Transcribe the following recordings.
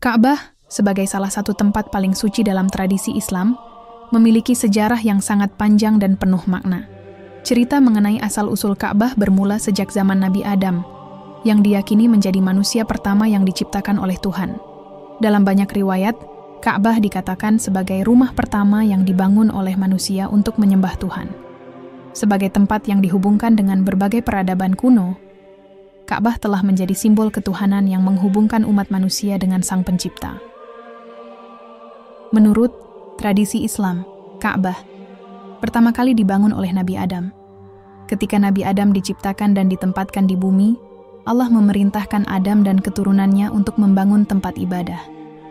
Ka'bah, sebagai salah satu tempat paling suci dalam tradisi Islam, memiliki sejarah yang sangat panjang dan penuh makna. Cerita mengenai asal-usul Ka'bah bermula sejak zaman Nabi Adam, yang diyakini menjadi manusia pertama yang diciptakan oleh Tuhan. Dalam banyak riwayat, Ka'bah dikatakan sebagai rumah pertama yang dibangun oleh manusia untuk menyembah Tuhan. Sebagai tempat yang dihubungkan dengan berbagai peradaban kuno, Ka'bah telah menjadi simbol ketuhanan yang menghubungkan umat manusia dengan Sang Pencipta. Menurut tradisi Islam, Ka'bah pertama kali dibangun oleh Nabi Adam. Ketika Nabi Adam diciptakan dan ditempatkan di bumi, Allah memerintahkan Adam dan keturunannya untuk membangun tempat ibadah.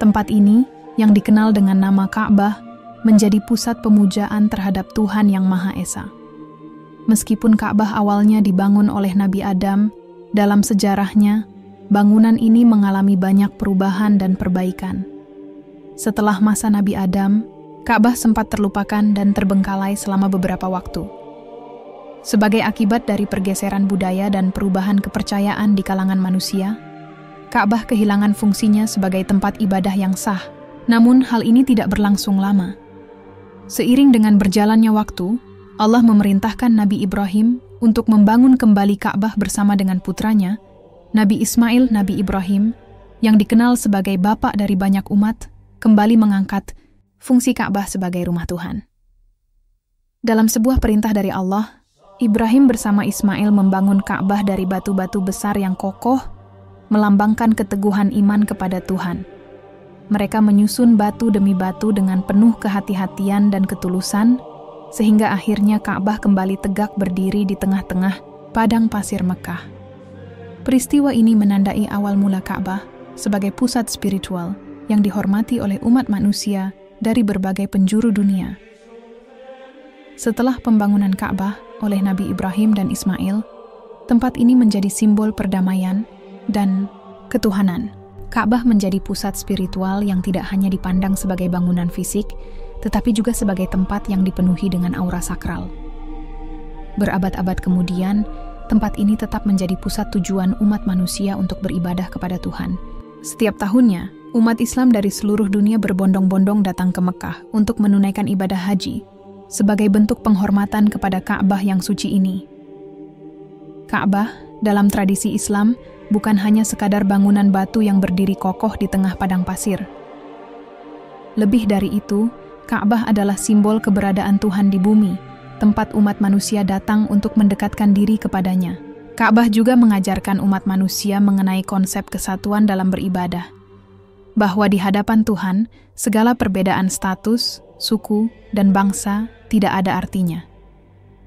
Tempat ini, yang dikenal dengan nama Ka'bah, menjadi pusat pemujaan terhadap Tuhan Yang Maha Esa. Meskipun Ka'bah awalnya dibangun oleh Nabi Adam, dalam sejarahnya, bangunan ini mengalami banyak perubahan dan perbaikan. Setelah masa Nabi Adam, Ka'bah sempat terlupakan dan terbengkalai selama beberapa waktu. Sebagai akibat dari pergeseran budaya dan perubahan kepercayaan di kalangan manusia, Ka'bah kehilangan fungsinya sebagai tempat ibadah yang sah. Namun hal ini tidak berlangsung lama. Seiring dengan berjalannya waktu, Allah memerintahkan Nabi Ibrahim untuk membangun kembali Ka'bah bersama dengan putranya, Nabi Ismail Nabi Ibrahim, yang dikenal sebagai bapak dari banyak umat, kembali mengangkat fungsi Ka'bah sebagai rumah Tuhan. Dalam sebuah perintah dari Allah, Ibrahim bersama Ismail membangun Ka'bah dari batu-batu besar yang kokoh, melambangkan keteguhan iman kepada Tuhan. Mereka menyusun batu demi batu dengan penuh kehati-hatian dan ketulusan, sehingga akhirnya Ka'bah kembali tegak berdiri di tengah-tengah padang pasir Mekah. Peristiwa ini menandai awal mula Ka'bah sebagai pusat spiritual yang dihormati oleh umat manusia dari berbagai penjuru dunia. Setelah pembangunan Ka'bah oleh Nabi Ibrahim dan Ismail, tempat ini menjadi simbol perdamaian dan ketuhanan. Ka'bah menjadi pusat spiritual yang tidak hanya dipandang sebagai bangunan fisik, tetapi juga sebagai tempat yang dipenuhi dengan aura sakral. Berabad-abad kemudian, tempat ini tetap menjadi pusat tujuan umat manusia untuk beribadah kepada Tuhan. Setiap tahunnya, umat Islam dari seluruh dunia berbondong-bondong datang ke Mekah untuk menunaikan ibadah haji, sebagai bentuk penghormatan kepada Ka'bah yang suci ini. Ka'bah, dalam tradisi Islam, bukan hanya sekadar bangunan batu yang berdiri kokoh di tengah padang pasir. Lebih dari itu, Ka'bah adalah simbol keberadaan Tuhan di bumi, tempat umat manusia datang untuk mendekatkan diri kepadanya. Ka'bah juga mengajarkan umat manusia mengenai konsep kesatuan dalam beribadah, bahwa di hadapan Tuhan, segala perbedaan status, suku, dan bangsa tidak ada artinya.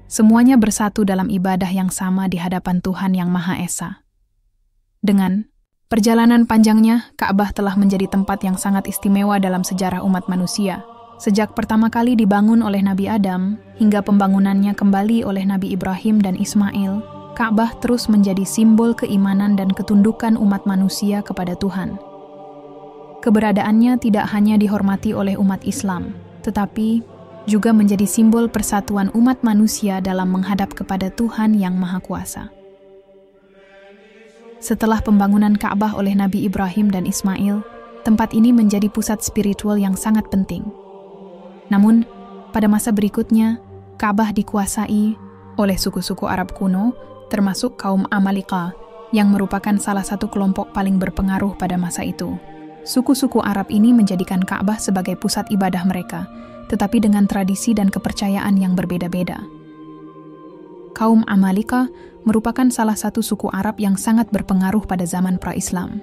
Semuanya bersatu dalam ibadah yang sama di hadapan Tuhan Yang Maha Esa. Dengan perjalanan panjangnya, Ka'bah telah menjadi tempat yang sangat istimewa dalam sejarah umat manusia. Sejak pertama kali dibangun oleh Nabi Adam, hingga pembangunannya kembali oleh Nabi Ibrahim dan Ismail, Ka'bah terus menjadi simbol keimanan dan ketundukan umat manusia kepada Tuhan. Keberadaannya tidak hanya dihormati oleh umat Islam, tetapi juga menjadi simbol persatuan umat manusia dalam menghadap kepada Tuhan Yang Maha Kuasa. Setelah pembangunan Ka'bah oleh Nabi Ibrahim dan Ismail, tempat ini menjadi pusat spiritual yang sangat penting. Namun, pada masa berikutnya, Ka'bah dikuasai oleh suku-suku Arab kuno, termasuk kaum Amalika, yang merupakan salah satu kelompok paling berpengaruh pada masa itu. Suku-suku Arab ini menjadikan Ka'bah sebagai pusat ibadah mereka, tetapi dengan tradisi dan kepercayaan yang berbeda-beda. Kaum Amalika merupakan salah satu suku Arab yang sangat berpengaruh pada zaman pra-Islam.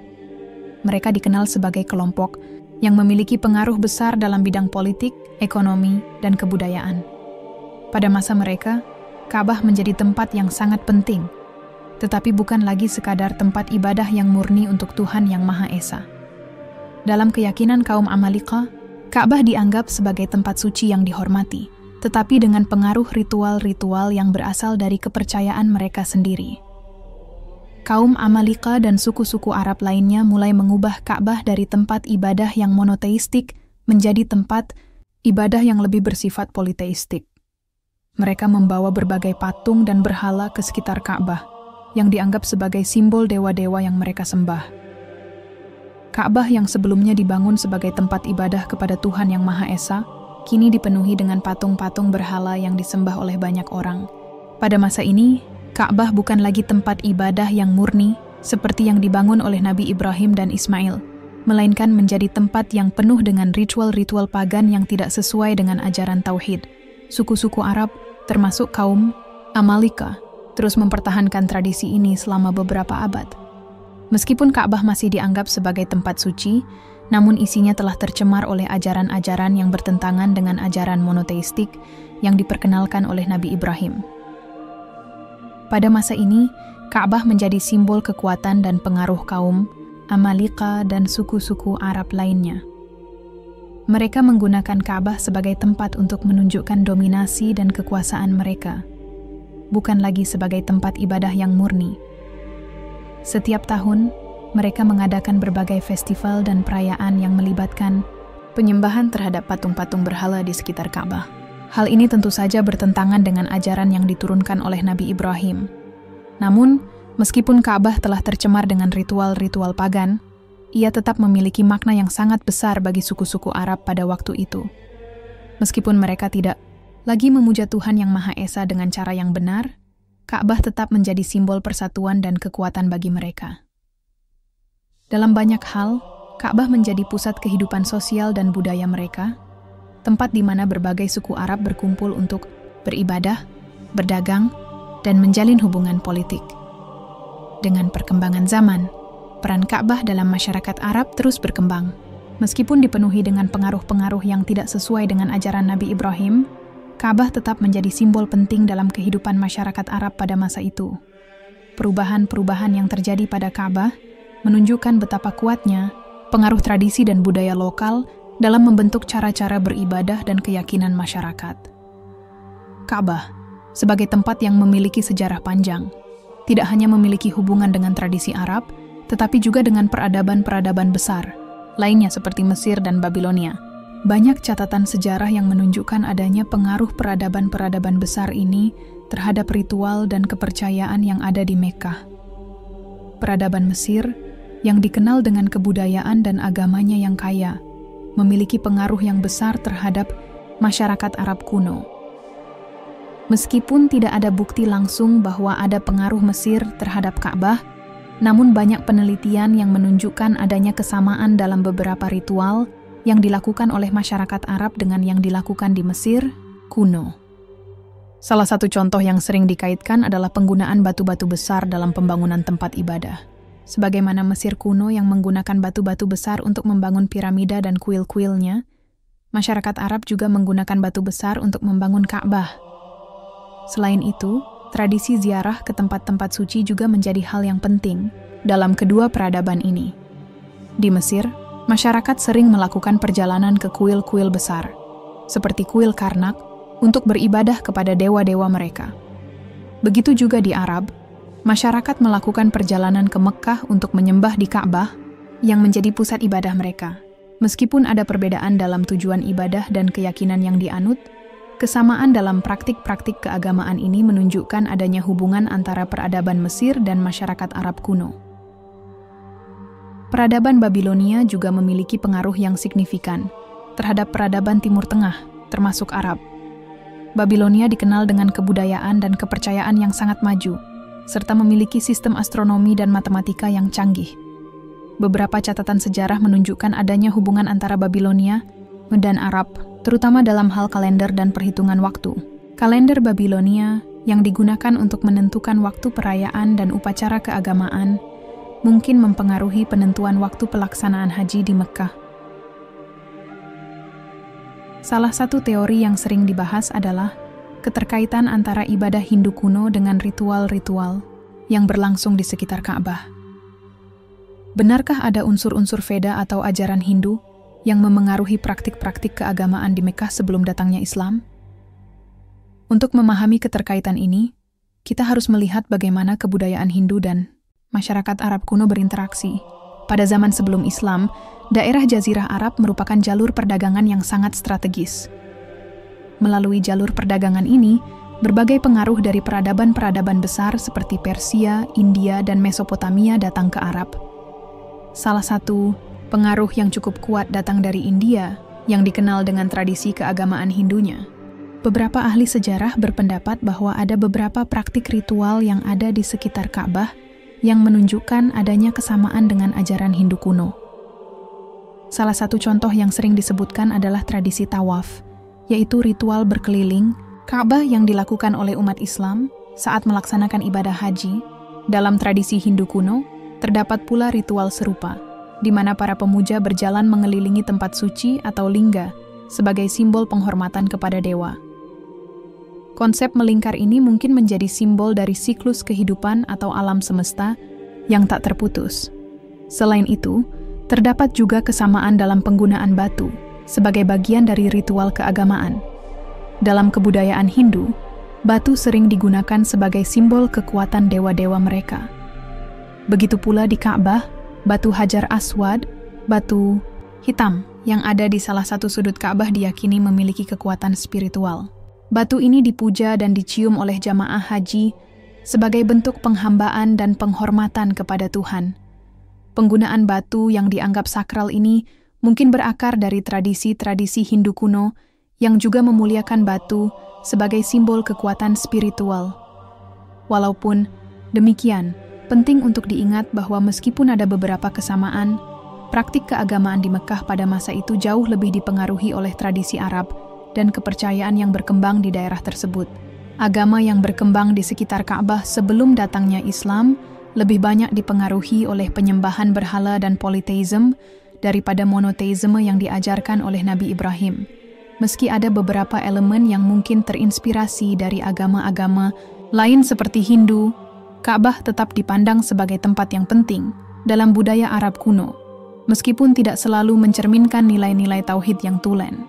Mereka dikenal sebagai kelompok yang memiliki pengaruh besar dalam bidang politik, ekonomi, dan kebudayaan. Pada masa mereka, Ka'bah menjadi tempat yang sangat penting, tetapi bukan lagi sekadar tempat ibadah yang murni untuk Tuhan Yang Maha Esa. Dalam keyakinan kaum Amalika, Ka'bah dianggap sebagai tempat suci yang dihormati, tetapi dengan pengaruh ritual-ritual yang berasal dari kepercayaan mereka sendiri. Kaum Amalika dan suku-suku Arab lainnya mulai mengubah Ka'bah dari tempat ibadah yang monoteistik menjadi tempat ibadah yang lebih bersifat politeistik. Mereka membawa berbagai patung dan berhala ke sekitar Ka'bah, yang dianggap sebagai simbol dewa-dewa yang mereka sembah. Ka'bah yang sebelumnya dibangun sebagai tempat ibadah kepada Tuhan Yang Maha Esa, kini dipenuhi dengan patung-patung berhala yang disembah oleh banyak orang. Pada masa ini, Ka'bah bukan lagi tempat ibadah yang murni seperti yang dibangun oleh Nabi Ibrahim dan Ismail, melainkan menjadi tempat yang penuh dengan ritual-ritual pagan yang tidak sesuai dengan ajaran Tauhid. Suku-suku Arab, termasuk kaum Amalika, terus mempertahankan tradisi ini selama beberapa abad. Meskipun Ka'bah masih dianggap sebagai tempat suci, namun isinya telah tercemar oleh ajaran-ajaran yang bertentangan dengan ajaran monoteistik yang diperkenalkan oleh Nabi Ibrahim. Pada masa ini, Ka'bah menjadi simbol kekuatan dan pengaruh kaum Amalika dan suku-suku Arab lainnya. Mereka menggunakan Ka'bah sebagai tempat untuk menunjukkan dominasi dan kekuasaan mereka, bukan lagi sebagai tempat ibadah yang murni. Setiap tahun, mereka mengadakan berbagai festival dan perayaan yang melibatkan penyembahan terhadap patung-patung berhala di sekitar Ka'bah. Hal ini tentu saja bertentangan dengan ajaran yang diturunkan oleh Nabi Ibrahim. Namun, meskipun Ka'bah telah tercemar dengan ritual-ritual pagan, ia tetap memiliki makna yang sangat besar bagi suku-suku Arab pada waktu itu. Meskipun mereka tidak lagi memuja Tuhan Yang Maha Esa dengan cara yang benar, Ka'bah tetap menjadi simbol persatuan dan kekuatan bagi mereka. Dalam banyak hal, Ka'bah menjadi pusat kehidupan sosial dan budaya mereka, tempat di mana berbagai suku Arab berkumpul untuk beribadah, berdagang, dan menjalin hubungan politik. Dengan perkembangan zaman, peran Ka'bah dalam masyarakat Arab terus berkembang. Meskipun dipenuhi dengan pengaruh-pengaruh yang tidak sesuai dengan ajaran Nabi Ibrahim, Ka'bah tetap menjadi simbol penting dalam kehidupan masyarakat Arab pada masa itu. Perubahan-perubahan yang terjadi pada Ka'bah menunjukkan betapa kuatnya pengaruh tradisi dan budaya lokal dalam membentuk cara-cara beribadah dan keyakinan masyarakat. Ka'bah, sebagai tempat yang memiliki sejarah panjang, tidak hanya memiliki hubungan dengan tradisi Arab, tetapi juga dengan peradaban-peradaban besar lainnya seperti Mesir dan Babilonia. Banyak catatan sejarah yang menunjukkan adanya pengaruh peradaban-peradaban besar ini terhadap ritual dan kepercayaan yang ada di Mekkah. Peradaban Mesir, yang dikenal dengan kebudayaan dan agamanya yang kaya, memiliki pengaruh yang besar terhadap masyarakat Arab kuno. Meskipun tidak ada bukti langsung bahwa ada pengaruh Mesir terhadap Ka'bah, namun banyak penelitian yang menunjukkan adanya kesamaan dalam beberapa ritual yang dilakukan oleh masyarakat Arab dengan yang dilakukan di Mesir kuno. Salah satu contoh yang sering dikaitkan adalah penggunaan batu-batu besar dalam pembangunan tempat ibadah. Sebagaimana Mesir kuno yang menggunakan batu-batu besar untuk membangun piramida dan kuil-kuilnya, masyarakat Arab juga menggunakan batu besar untuk membangun Ka'bah. Selain itu, tradisi ziarah ke tempat-tempat suci juga menjadi hal yang penting dalam kedua peradaban ini. Di Mesir, masyarakat sering melakukan perjalanan ke kuil-kuil besar, seperti kuil Karnak, untuk beribadah kepada dewa-dewa mereka. Begitu juga di Arab, masyarakat melakukan perjalanan ke Mekkah untuk menyembah di Ka'bah, yang menjadi pusat ibadah mereka. Meskipun ada perbedaan dalam tujuan ibadah dan keyakinan yang dianut, kesamaan dalam praktik-praktik keagamaan ini menunjukkan adanya hubungan antara peradaban Mesir dan masyarakat Arab kuno. Peradaban Babilonia juga memiliki pengaruh yang signifikan terhadap peradaban Timur Tengah, termasuk Arab. Babilonia dikenal dengan kebudayaan dan kepercayaan yang sangat maju, serta memiliki sistem astronomi dan matematika yang canggih. Beberapa catatan sejarah menunjukkan adanya hubungan antara Babilonia dan Arab, terutama dalam hal kalender dan perhitungan waktu. Kalender Babilonia yang digunakan untuk menentukan waktu perayaan dan upacara keagamaan mungkin mempengaruhi penentuan waktu pelaksanaan haji di Mekkah. Salah satu teori yang sering dibahas adalah keterkaitan antara ibadah Hindu kuno dengan ritual-ritual yang berlangsung di sekitar Ka'bah. Benarkah ada unsur-unsur Veda atau ajaran Hindu yang memengaruhi praktik-praktik keagamaan di Mekkah sebelum datangnya Islam? Untuk memahami keterkaitan ini, kita harus melihat bagaimana kebudayaan Hindu dan masyarakat Arab kuno berinteraksi. Pada zaman sebelum Islam, daerah Jazirah Arab merupakan jalur perdagangan yang sangat strategis. Melalui jalur perdagangan ini, berbagai pengaruh dari peradaban-peradaban besar seperti Persia, India, dan Mesopotamia datang ke Arab. Salah satu Pengaruh yang cukup kuat datang dari India, yang dikenal dengan tradisi keagamaan Hindunya. Beberapa ahli sejarah berpendapat bahwa ada beberapa praktik ritual yang ada di sekitar Ka'bah yang menunjukkan adanya kesamaan dengan ajaran Hindu kuno. Salah satu contoh yang sering disebutkan adalah tradisi tawaf, yaitu ritual berkeliling Ka'bah yang dilakukan oleh umat Islam saat melaksanakan ibadah haji. Dalam tradisi Hindu kuno, terdapat pula ritual serupa, di mana para pemuja berjalan mengelilingi tempat suci atau lingga sebagai simbol penghormatan kepada dewa. Konsep melingkar ini mungkin menjadi simbol dari siklus kehidupan atau alam semesta yang tak terputus. Selain itu, terdapat juga kesamaan dalam penggunaan batu sebagai bagian dari ritual keagamaan. Dalam kebudayaan Hindu, batu sering digunakan sebagai simbol kekuatan dewa-dewa mereka. Begitu pula di Ka'bah, batu Hajar Aswad, batu hitam yang ada di salah satu sudut Ka'bah diyakini memiliki kekuatan spiritual. Batu ini dipuja dan dicium oleh jamaah haji sebagai bentuk penghambaan dan penghormatan kepada Tuhan. Penggunaan batu yang dianggap sakral ini mungkin berakar dari tradisi-tradisi Hindu kuno yang juga memuliakan batu sebagai simbol kekuatan spiritual. Walaupun demikian, penting untuk diingat bahwa meskipun ada beberapa kesamaan, praktik keagamaan di Mekah pada masa itu jauh lebih dipengaruhi oleh tradisi Arab dan kepercayaan yang berkembang di daerah tersebut. Agama yang berkembang di sekitar Ka'bah sebelum datangnya Islam lebih banyak dipengaruhi oleh penyembahan berhala dan politeisme daripada monoteisme yang diajarkan oleh Nabi Ibrahim. Meski ada beberapa elemen yang mungkin terinspirasi dari agama-agama lain seperti Hindu, Ka'bah tetap dipandang sebagai tempat yang penting dalam budaya Arab kuno, meskipun tidak selalu mencerminkan nilai-nilai tauhid yang tulen.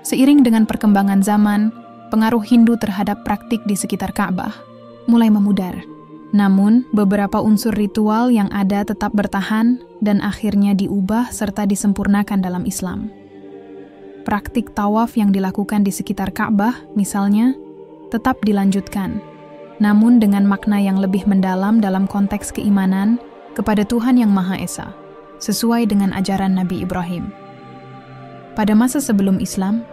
Seiring dengan perkembangan zaman, pengaruh Hindu terhadap praktik di sekitar Ka'bah mulai memudar. Namun, beberapa unsur ritual yang ada tetap bertahan dan akhirnya diubah serta disempurnakan dalam Islam. Praktik tawaf yang dilakukan di sekitar Ka'bah, misalnya, tetap dilanjutkan, namun dengan makna yang lebih mendalam dalam konteks keimanan kepada Tuhan Yang Maha Esa, sesuai dengan ajaran Nabi Ibrahim. Pada masa sebelum Islam,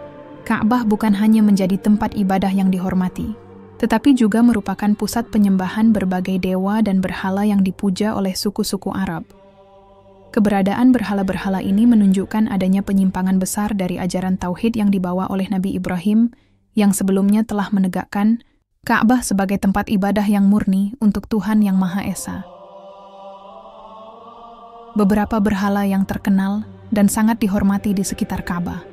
Ka'bah bukan hanya menjadi tempat ibadah yang dihormati, tetapi juga merupakan pusat penyembahan berbagai dewa dan berhala yang dipuja oleh suku-suku Arab. Keberadaan berhala-berhala ini menunjukkan adanya penyimpangan besar dari ajaran tauhid yang dibawa oleh Nabi Ibrahim, yang sebelumnya telah menegakkan Ka'bah sebagai tempat ibadah yang murni untuk Tuhan Yang Maha Esa. Beberapa berhala yang terkenal dan sangat dihormati di sekitar Ka'bah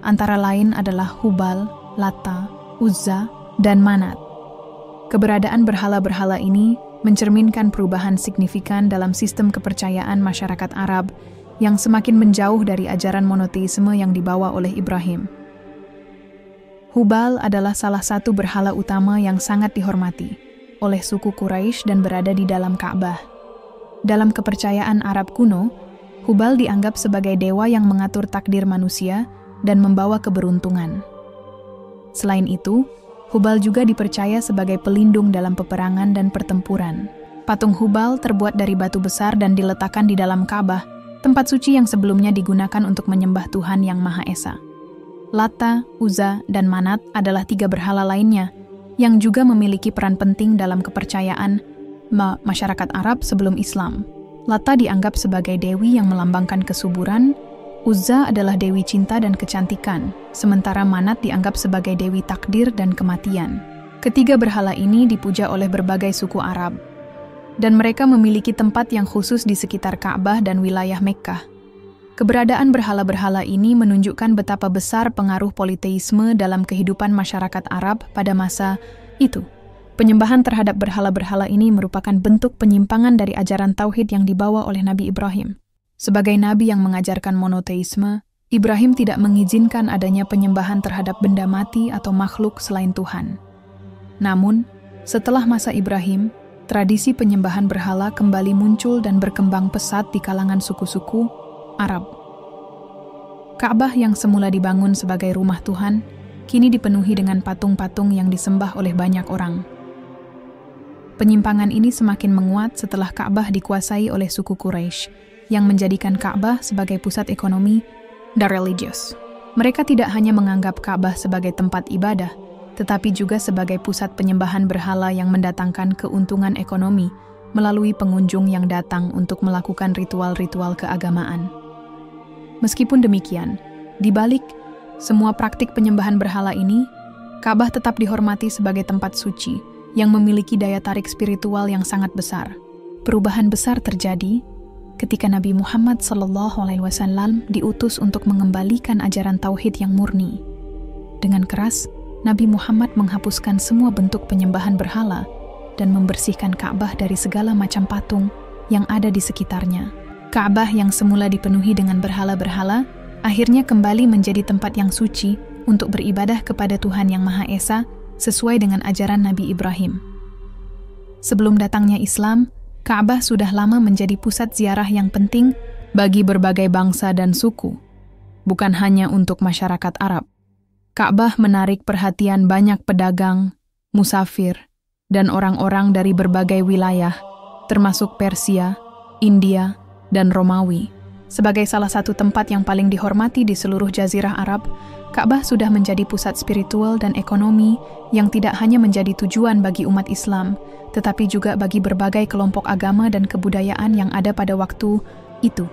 antara lain adalah Hubal, Lata, Uzza, dan Manat. Keberadaan berhala-berhala ini mencerminkan perubahan signifikan dalam sistem kepercayaan masyarakat Arab yang semakin menjauh dari ajaran monoteisme yang dibawa oleh Ibrahim. Hubal adalah salah satu berhala utama yang sangat dihormati oleh suku Quraisy dan berada di dalam Ka'bah. Dalam kepercayaan Arab kuno, Hubal dianggap sebagai dewa yang mengatur takdir manusia dan membawa keberuntungan. Selain itu, Hubal juga dipercaya sebagai pelindung dalam peperangan dan pertempuran. Patung Hubal terbuat dari batu besar dan diletakkan di dalam Ka'bah, tempat suci yang sebelumnya digunakan untuk menyembah Tuhan Yang Maha Esa. Lata, Uzza, dan Manat adalah 3 berhala lainnya yang juga memiliki peran penting dalam kepercayaan masyarakat Arab sebelum Islam. Lata dianggap sebagai dewi yang melambangkan kesuburan, Uzza adalah dewi cinta dan kecantikan, sementara Manat dianggap sebagai dewi takdir dan kematian. Ketiga berhala ini dipuja oleh berbagai suku Arab, dan mereka memiliki tempat yang khusus di sekitar Ka'bah dan wilayah Mekkah. Keberadaan berhala-berhala ini menunjukkan betapa besar pengaruh politeisme dalam kehidupan masyarakat Arab pada masa itu. Penyembahan terhadap berhala-berhala ini merupakan bentuk penyimpangan dari ajaran tauhid yang dibawa oleh Nabi Ibrahim. Sebagai nabi yang mengajarkan monoteisme, Ibrahim tidak mengizinkan adanya penyembahan terhadap benda mati atau makhluk selain Tuhan. Namun, setelah masa Ibrahim, tradisi penyembahan berhala kembali muncul dan berkembang pesat di kalangan suku-suku Arab. Ka'bah yang semula dibangun sebagai rumah Tuhan, kini dipenuhi dengan patung-patung yang disembah oleh banyak orang. Penyimpangan ini semakin menguat setelah Ka'bah dikuasai oleh suku Quraisy, yang menjadikan Ka'bah sebagai pusat ekonomi dan religius. Mereka tidak hanya menganggap Ka'bah sebagai tempat ibadah, tetapi juga sebagai pusat penyembahan berhala yang mendatangkan keuntungan ekonomi melalui pengunjung yang datang untuk melakukan ritual-ritual keagamaan. Meskipun demikian, di balik semua praktik penyembahan berhala ini, Ka'bah tetap dihormati sebagai tempat suci yang memiliki daya tarik spiritual yang sangat besar. Perubahan besar terjadi ketika Nabi Muhammad SAW diutus untuk mengembalikan ajaran tauhid yang murni. Dengan keras, Nabi Muhammad menghapuskan semua bentuk penyembahan berhala dan membersihkan Ka'bah dari segala macam patung yang ada di sekitarnya. Ka'bah yang semula dipenuhi dengan berhala-berhala, akhirnya kembali menjadi tempat yang suci untuk beribadah kepada Tuhan Yang Maha Esa sesuai dengan ajaran Nabi Ibrahim. Sebelum datangnya Islam, Ka'bah sudah lama menjadi pusat ziarah yang penting bagi berbagai bangsa dan suku, bukan hanya untuk masyarakat Arab. Ka'bah menarik perhatian banyak pedagang, musafir, dan orang-orang dari berbagai wilayah, termasuk Persia, India, dan Romawi. Sebagai salah satu tempat yang paling dihormati di seluruh Jazirah Arab, Ka'bah sudah menjadi pusat spiritual dan ekonomi yang tidak hanya menjadi tujuan bagi umat Islam, tetapi juga bagi berbagai kelompok agama dan kebudayaan yang ada pada waktu itu.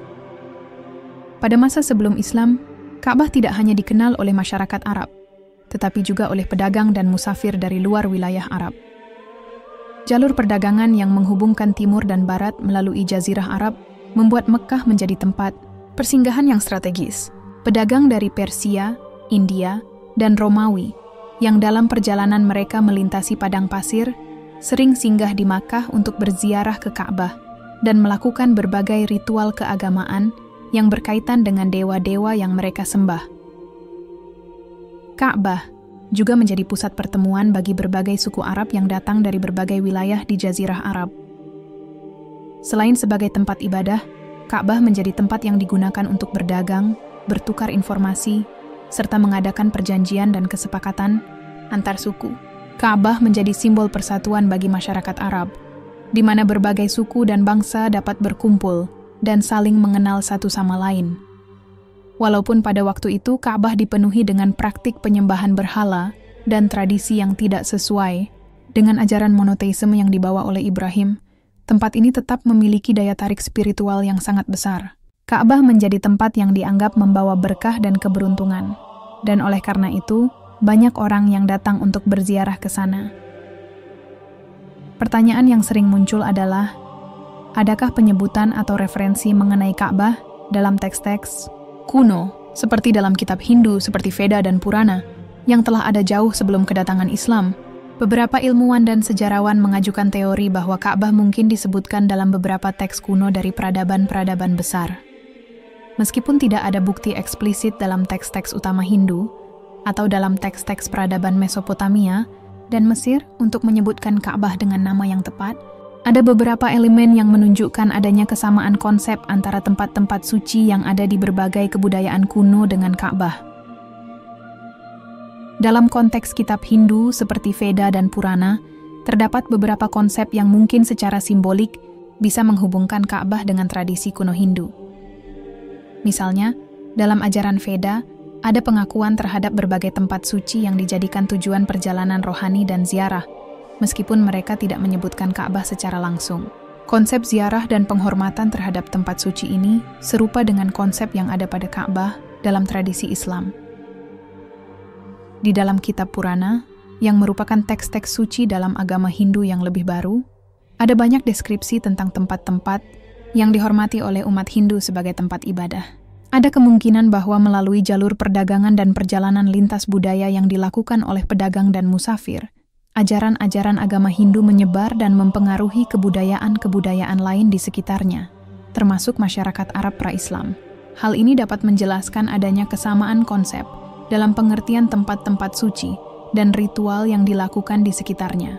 Pada masa sebelum Islam, Ka'bah tidak hanya dikenal oleh masyarakat Arab, tetapi juga oleh pedagang dan musafir dari luar wilayah Arab. Jalur perdagangan yang menghubungkan timur dan barat melalui Jazirah Arab membuat Mekkah menjadi tempat persinggahan yang strategis. Pedagang dari Persia, India, dan Romawi yang dalam perjalanan mereka melintasi padang pasir sering singgah di Makkah untuk berziarah ke Ka'bah dan melakukan berbagai ritual keagamaan yang berkaitan dengan dewa-dewa yang mereka sembah. Ka'bah juga menjadi pusat pertemuan bagi berbagai suku Arab yang datang dari berbagai wilayah di Jazirah Arab. Selain sebagai tempat ibadah, Ka'bah menjadi tempat yang digunakan untuk berdagang, bertukar informasi, serta mengadakan perjanjian dan kesepakatan antar suku. Ka'bah menjadi simbol persatuan bagi masyarakat Arab, di mana berbagai suku dan bangsa dapat berkumpul dan saling mengenal satu sama lain. Walaupun pada waktu itu Ka'bah dipenuhi dengan praktik penyembahan berhala dan tradisi yang tidak sesuai dengan ajaran monoteisme yang dibawa oleh Ibrahim, tempat ini tetap memiliki daya tarik spiritual yang sangat besar. Ka'bah menjadi tempat yang dianggap membawa berkah dan keberuntungan, dan oleh karena itu, banyak orang yang datang untuk berziarah ke sana. Pertanyaan yang sering muncul adalah, adakah penyebutan atau referensi mengenai Ka'bah dalam teks-teks kuno, seperti dalam kitab Hindu seperti Veda dan Purana, yang telah ada jauh sebelum kedatangan Islam? Beberapa ilmuwan dan sejarawan mengajukan teori bahwa Ka'bah mungkin disebutkan dalam beberapa teks kuno dari peradaban-peradaban besar. Meskipun tidak ada bukti eksplisit dalam teks-teks utama Hindu atau dalam teks-teks peradaban Mesopotamia dan Mesir untuk menyebutkan Ka'bah dengan nama yang tepat, ada beberapa elemen yang menunjukkan adanya kesamaan konsep antara tempat-tempat suci yang ada di berbagai kebudayaan kuno dengan Ka'bah. Dalam konteks kitab Hindu seperti Veda dan Purana, terdapat beberapa konsep yang mungkin secara simbolik bisa menghubungkan Ka'bah dengan tradisi kuno Hindu. Misalnya, dalam ajaran Veda, ada pengakuan terhadap berbagai tempat suci yang dijadikan tujuan perjalanan rohani dan ziarah, meskipun mereka tidak menyebutkan Ka'bah secara langsung. Konsep ziarah dan penghormatan terhadap tempat suci ini serupa dengan konsep yang ada pada Ka'bah dalam tradisi Islam. Di dalam kitab Purana, yang merupakan teks-teks suci dalam agama Hindu yang lebih baru, ada banyak deskripsi tentang tempat-tempat yang dihormati oleh umat Hindu sebagai tempat ibadah. Ada kemungkinan bahwa melalui jalur perdagangan dan perjalanan lintas budaya yang dilakukan oleh pedagang dan musafir, ajaran-ajaran agama Hindu menyebar dan mempengaruhi kebudayaan-kebudayaan lain di sekitarnya, termasuk masyarakat Arab pra-Islam. Hal ini dapat menjelaskan adanya kesamaan konsep dalam pengertian tempat-tempat suci dan ritual yang dilakukan di sekitarnya.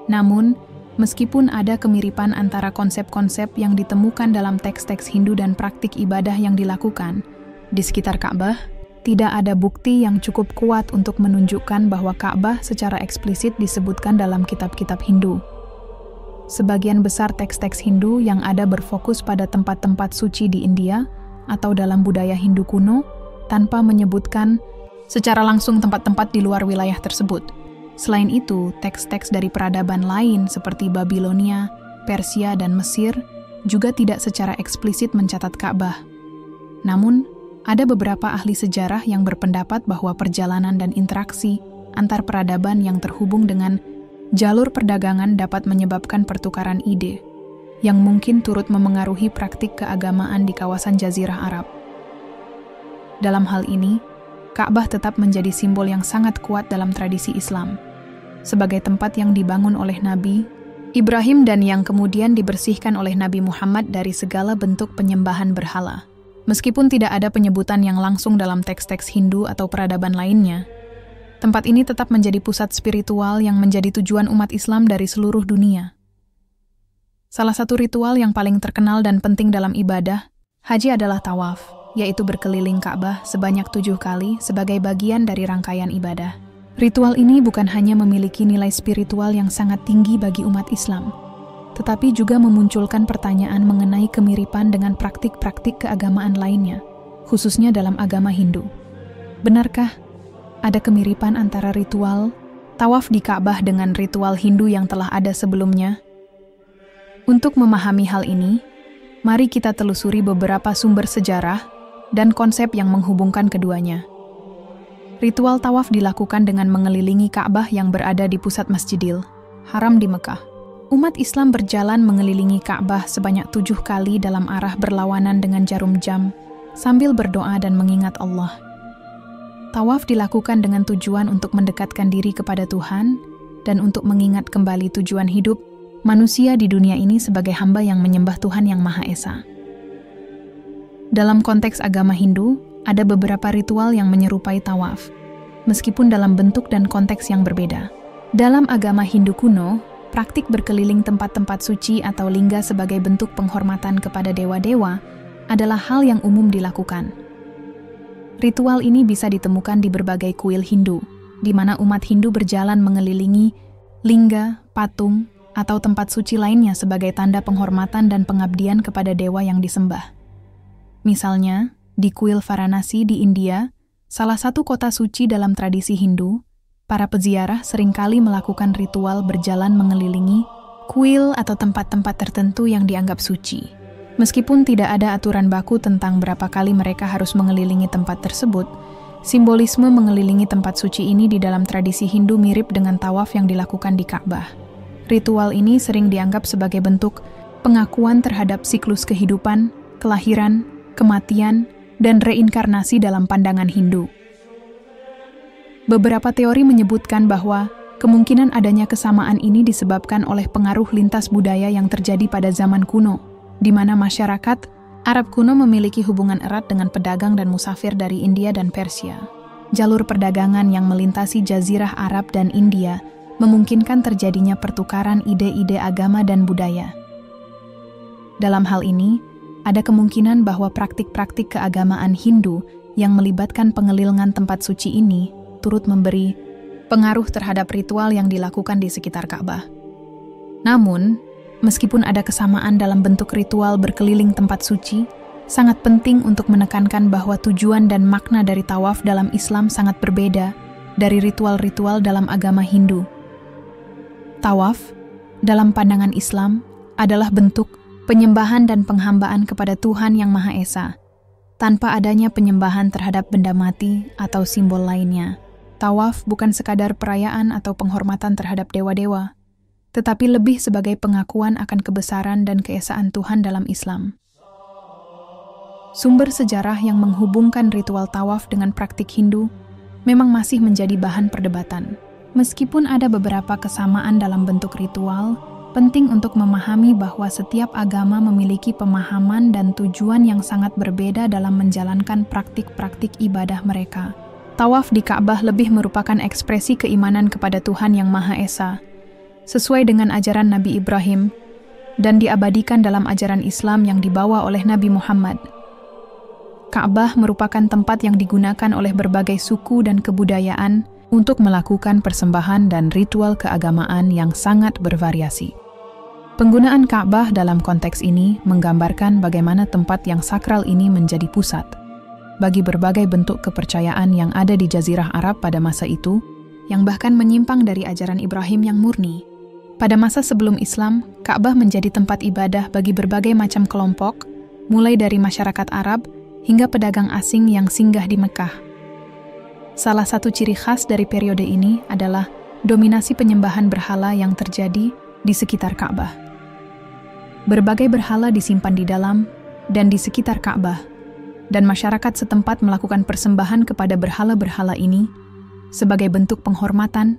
Namun, meskipun ada kemiripan antara konsep-konsep yang ditemukan dalam teks-teks Hindu dan praktik ibadah yang dilakukan di sekitar Ka'bah, tidak ada bukti yang cukup kuat untuk menunjukkan bahwa Ka'bah secara eksplisit disebutkan dalam kitab-kitab Hindu. sebagian besar teks-teks Hindu yang ada berfokus pada tempat-tempat suci di India atau dalam budaya Hindu kuno tanpa menyebutkan secara langsung tempat-tempat di luar wilayah tersebut. Selain itu, teks-teks dari peradaban lain seperti Babilonia, Persia, dan Mesir juga tidak secara eksplisit mencatat Ka'bah. Namun, ada beberapa ahli sejarah yang berpendapat bahwa perjalanan dan interaksi antar peradaban yang terhubung dengan jalur perdagangan dapat menyebabkan pertukaran ide, yang mungkin turut memengaruhi praktik keagamaan di kawasan Jazirah Arab. Dalam hal ini, Ka'bah tetap menjadi simbol yang sangat kuat dalam tradisi Islam, sebagai tempat yang dibangun oleh Nabi Ibrahim dan yang kemudian dibersihkan oleh Nabi Muhammad dari segala bentuk penyembahan berhala. Meskipun tidak ada penyebutan yang langsung dalam teks-teks Hindu atau peradaban lainnya, tempat ini tetap menjadi pusat spiritual yang menjadi tujuan umat Islam dari seluruh dunia. Salah satu ritual yang paling terkenal dan penting dalam ibadah haji adalah tawaf, yaitu berkeliling Ka'bah sebanyak 7 kali sebagai bagian dari rangkaian ibadah. Ritual ini bukan hanya memiliki nilai spiritual yang sangat tinggi bagi umat Islam, tetapi juga memunculkan pertanyaan mengenai kemiripan dengan praktik-praktik keagamaan lainnya, khususnya dalam agama Hindu. Benarkah ada kemiripan antara ritual tawaf di Ka'bah dengan ritual Hindu yang telah ada sebelumnya? Untuk memahami hal ini, mari kita telusuri beberapa sumber sejarah dan konsep yang menghubungkan keduanya. Ritual tawaf dilakukan dengan mengelilingi Ka'bah yang berada di pusat Masjidil Haram di Mekah. Umat Islam berjalan mengelilingi Ka'bah sebanyak 7 kali dalam arah berlawanan dengan jarum jam, sambil berdoa dan mengingat Allah. Tawaf dilakukan dengan tujuan untuk mendekatkan diri kepada Tuhan dan untuk mengingat kembali tujuan hidup manusia di dunia ini sebagai hamba yang menyembah Tuhan Yang Maha Esa. Dalam konteks agama Hindu, ada beberapa ritual yang menyerupai tawaf, meskipun dalam bentuk dan konteks yang berbeda. Dalam agama Hindu kuno, praktik berkeliling tempat-tempat suci atau lingga sebagai bentuk penghormatan kepada dewa-dewa adalah hal yang umum dilakukan. Ritual ini bisa ditemukan di berbagai kuil Hindu, di mana umat Hindu berjalan mengelilingi lingga, patung, atau tempat suci lainnya sebagai tanda penghormatan dan pengabdian kepada dewa yang disembah. Misalnya, di kuil Varanasi di India, salah satu kota suci dalam tradisi Hindu, para peziarah seringkali melakukan ritual berjalan mengelilingi kuil atau tempat-tempat tertentu yang dianggap suci. Meskipun tidak ada aturan baku tentang berapa kali mereka harus mengelilingi tempat tersebut, simbolisme mengelilingi tempat suci ini di dalam tradisi Hindu mirip dengan tawaf yang dilakukan di Ka'bah. Ritual ini sering dianggap sebagai bentuk pengakuan terhadap siklus kehidupan, kelahiran, kematian, dan reinkarnasi dalam pandangan Hindu. Beberapa teori menyebutkan bahwa kemungkinan adanya kesamaan ini disebabkan oleh pengaruh lintas budaya yang terjadi pada zaman kuno, di mana masyarakat Arab kuno memiliki hubungan erat dengan pedagang dan musafir dari India dan Persia. Jalur perdagangan yang melintasi Jazirah Arab dan India memungkinkan terjadinya pertukaran ide-ide agama dan budaya. Dalam hal ini, ada kemungkinan bahwa praktik-praktik keagamaan Hindu yang melibatkan pengelilingan tempat suci ini turut memberi pengaruh terhadap ritual yang dilakukan di sekitar Ka'bah. Namun, meskipun ada kesamaan dalam bentuk ritual berkeliling tempat suci, sangat penting untuk menekankan bahwa tujuan dan makna dari tawaf dalam Islam sangat berbeda dari ritual-ritual dalam agama Hindu. Tawaf, dalam pandangan Islam, adalah bentuk penyembahan dan penghambaan kepada Tuhan Yang Maha Esa, tanpa adanya penyembahan terhadap benda mati atau simbol lainnya. Tawaf bukan sekadar perayaan atau penghormatan terhadap dewa-dewa, tetapi lebih sebagai pengakuan akan kebesaran dan keesaan Tuhan dalam Islam. Sumber sejarah yang menghubungkan ritual tawaf dengan praktik Hindu memang masih menjadi bahan perdebatan. Meskipun ada beberapa kesamaan dalam bentuk ritual, penting untuk memahami bahwa setiap agama memiliki pemahaman dan tujuan yang sangat berbeda dalam menjalankan praktik-praktik ibadah mereka. Tawaf di Ka'bah lebih merupakan ekspresi keimanan kepada Tuhan Yang Maha Esa, sesuai dengan ajaran Nabi Ibrahim, dan diabadikan dalam ajaran Islam yang dibawa oleh Nabi Muhammad. Ka'bah merupakan tempat yang digunakan oleh berbagai suku dan kebudayaan untuk melakukan persembahan dan ritual keagamaan yang sangat bervariasi. Penggunaan Ka'bah dalam konteks ini menggambarkan bagaimana tempat yang sakral ini menjadi pusat bagi berbagai bentuk kepercayaan yang ada di Jazirah Arab pada masa itu, yang bahkan menyimpang dari ajaran Ibrahim yang murni. Pada masa sebelum Islam, Ka'bah menjadi tempat ibadah bagi berbagai macam kelompok, mulai dari masyarakat Arab hingga pedagang asing yang singgah di Mekah. Salah satu ciri khas dari periode ini adalah dominasi penyembahan berhala yang terjadi di sekitar Ka'bah. Berbagai berhala disimpan di dalam dan di sekitar Ka'bah, dan masyarakat setempat melakukan persembahan kepada berhala-berhala ini sebagai bentuk penghormatan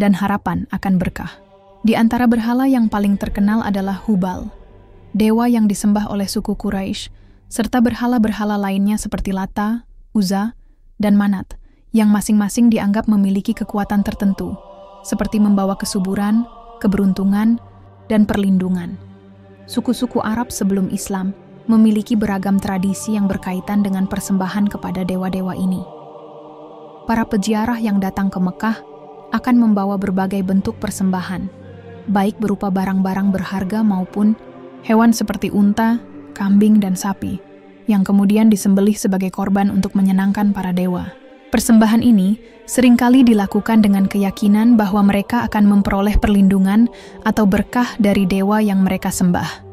dan harapan akan berkah. Di antara berhala yang paling terkenal adalah Hubal, dewa yang disembah oleh suku Quraisy, serta berhala-berhala lainnya seperti Lata, Uzza, dan Manat, yang masing-masing dianggap memiliki kekuatan tertentu, seperti membawa kesuburan, keberuntungan, dan perlindungan. Suku-suku Arab sebelum Islam memiliki beragam tradisi yang berkaitan dengan persembahan kepada dewa-dewa ini. Para peziarah yang datang ke Mekah akan membawa berbagai bentuk persembahan, baik berupa barang-barang berharga maupun hewan seperti unta, kambing, dan sapi, yang kemudian disembelih sebagai korban untuk menyenangkan para dewa. Persembahan ini seringkali dilakukan dengan keyakinan bahwa mereka akan memperoleh perlindungan atau berkah dari dewa yang mereka sembah.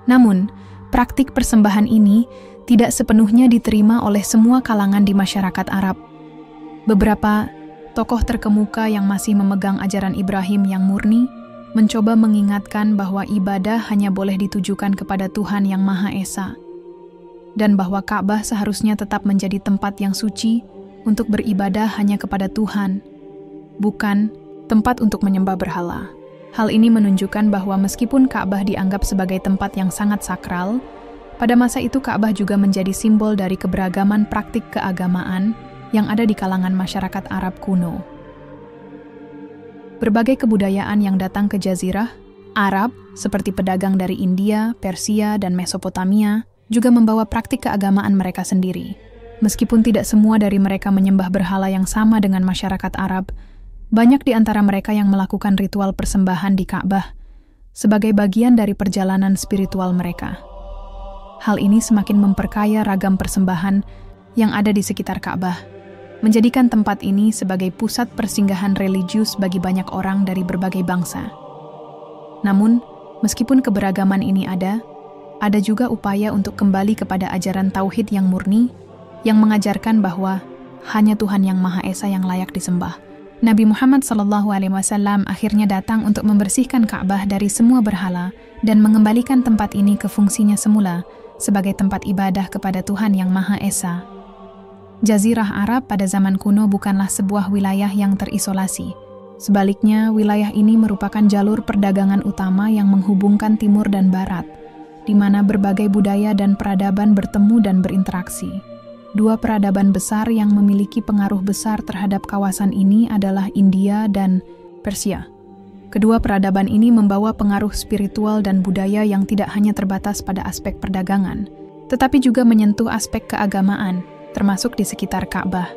Namun, praktik persembahan ini tidak sepenuhnya diterima oleh semua kalangan di masyarakat Arab. Beberapa tokoh terkemuka yang masih memegang ajaran Ibrahim yang murni mencoba mengingatkan bahwa ibadah hanya boleh ditujukan kepada Tuhan yang Maha Esa, dan bahwa Ka'bah seharusnya tetap menjadi tempat yang suci untuk beribadah hanya kepada Tuhan, bukan tempat untuk menyembah berhala. Hal ini menunjukkan bahwa meskipun Ka'bah dianggap sebagai tempat yang sangat sakral, pada masa itu Ka'bah juga menjadi simbol dari keberagaman praktik keagamaan yang ada di kalangan masyarakat Arab kuno. Berbagai kebudayaan yang datang ke Jazirah Arab, seperti pedagang dari India, Persia, dan Mesopotamia, juga membawa praktik keagamaan mereka sendiri. Meskipun tidak semua dari mereka menyembah berhala yang sama dengan masyarakat Arab, banyak di antara mereka yang melakukan ritual persembahan di Ka'bah sebagai bagian dari perjalanan spiritual mereka. Hal ini semakin memperkaya ragam persembahan yang ada di sekitar Ka'bah, menjadikan tempat ini sebagai pusat persinggahan religius bagi banyak orang dari berbagai bangsa. Namun, meskipun keberagaman ini ada juga upaya untuk kembali kepada ajaran tauhid yang murni, yang mengajarkan bahwa hanya Tuhan yang Maha Esa yang layak disembah. Nabi Muhammad SAW akhirnya datang untuk membersihkan Ka'bah dari semua berhala dan mengembalikan tempat ini ke fungsinya semula sebagai tempat ibadah kepada Tuhan yang Maha Esa. Jazirah Arab pada zaman kuno bukanlah sebuah wilayah yang terisolasi. Sebaliknya, wilayah ini merupakan jalur perdagangan utama yang menghubungkan timur dan barat, di mana berbagai budaya dan peradaban bertemu dan berinteraksi. Dua peradaban besar yang memiliki pengaruh besar terhadap kawasan ini adalah India dan Persia. Kedua peradaban ini membawa pengaruh spiritual dan budaya yang tidak hanya terbatas pada aspek perdagangan, tetapi juga menyentuh aspek keagamaan, termasuk di sekitar Ka'bah.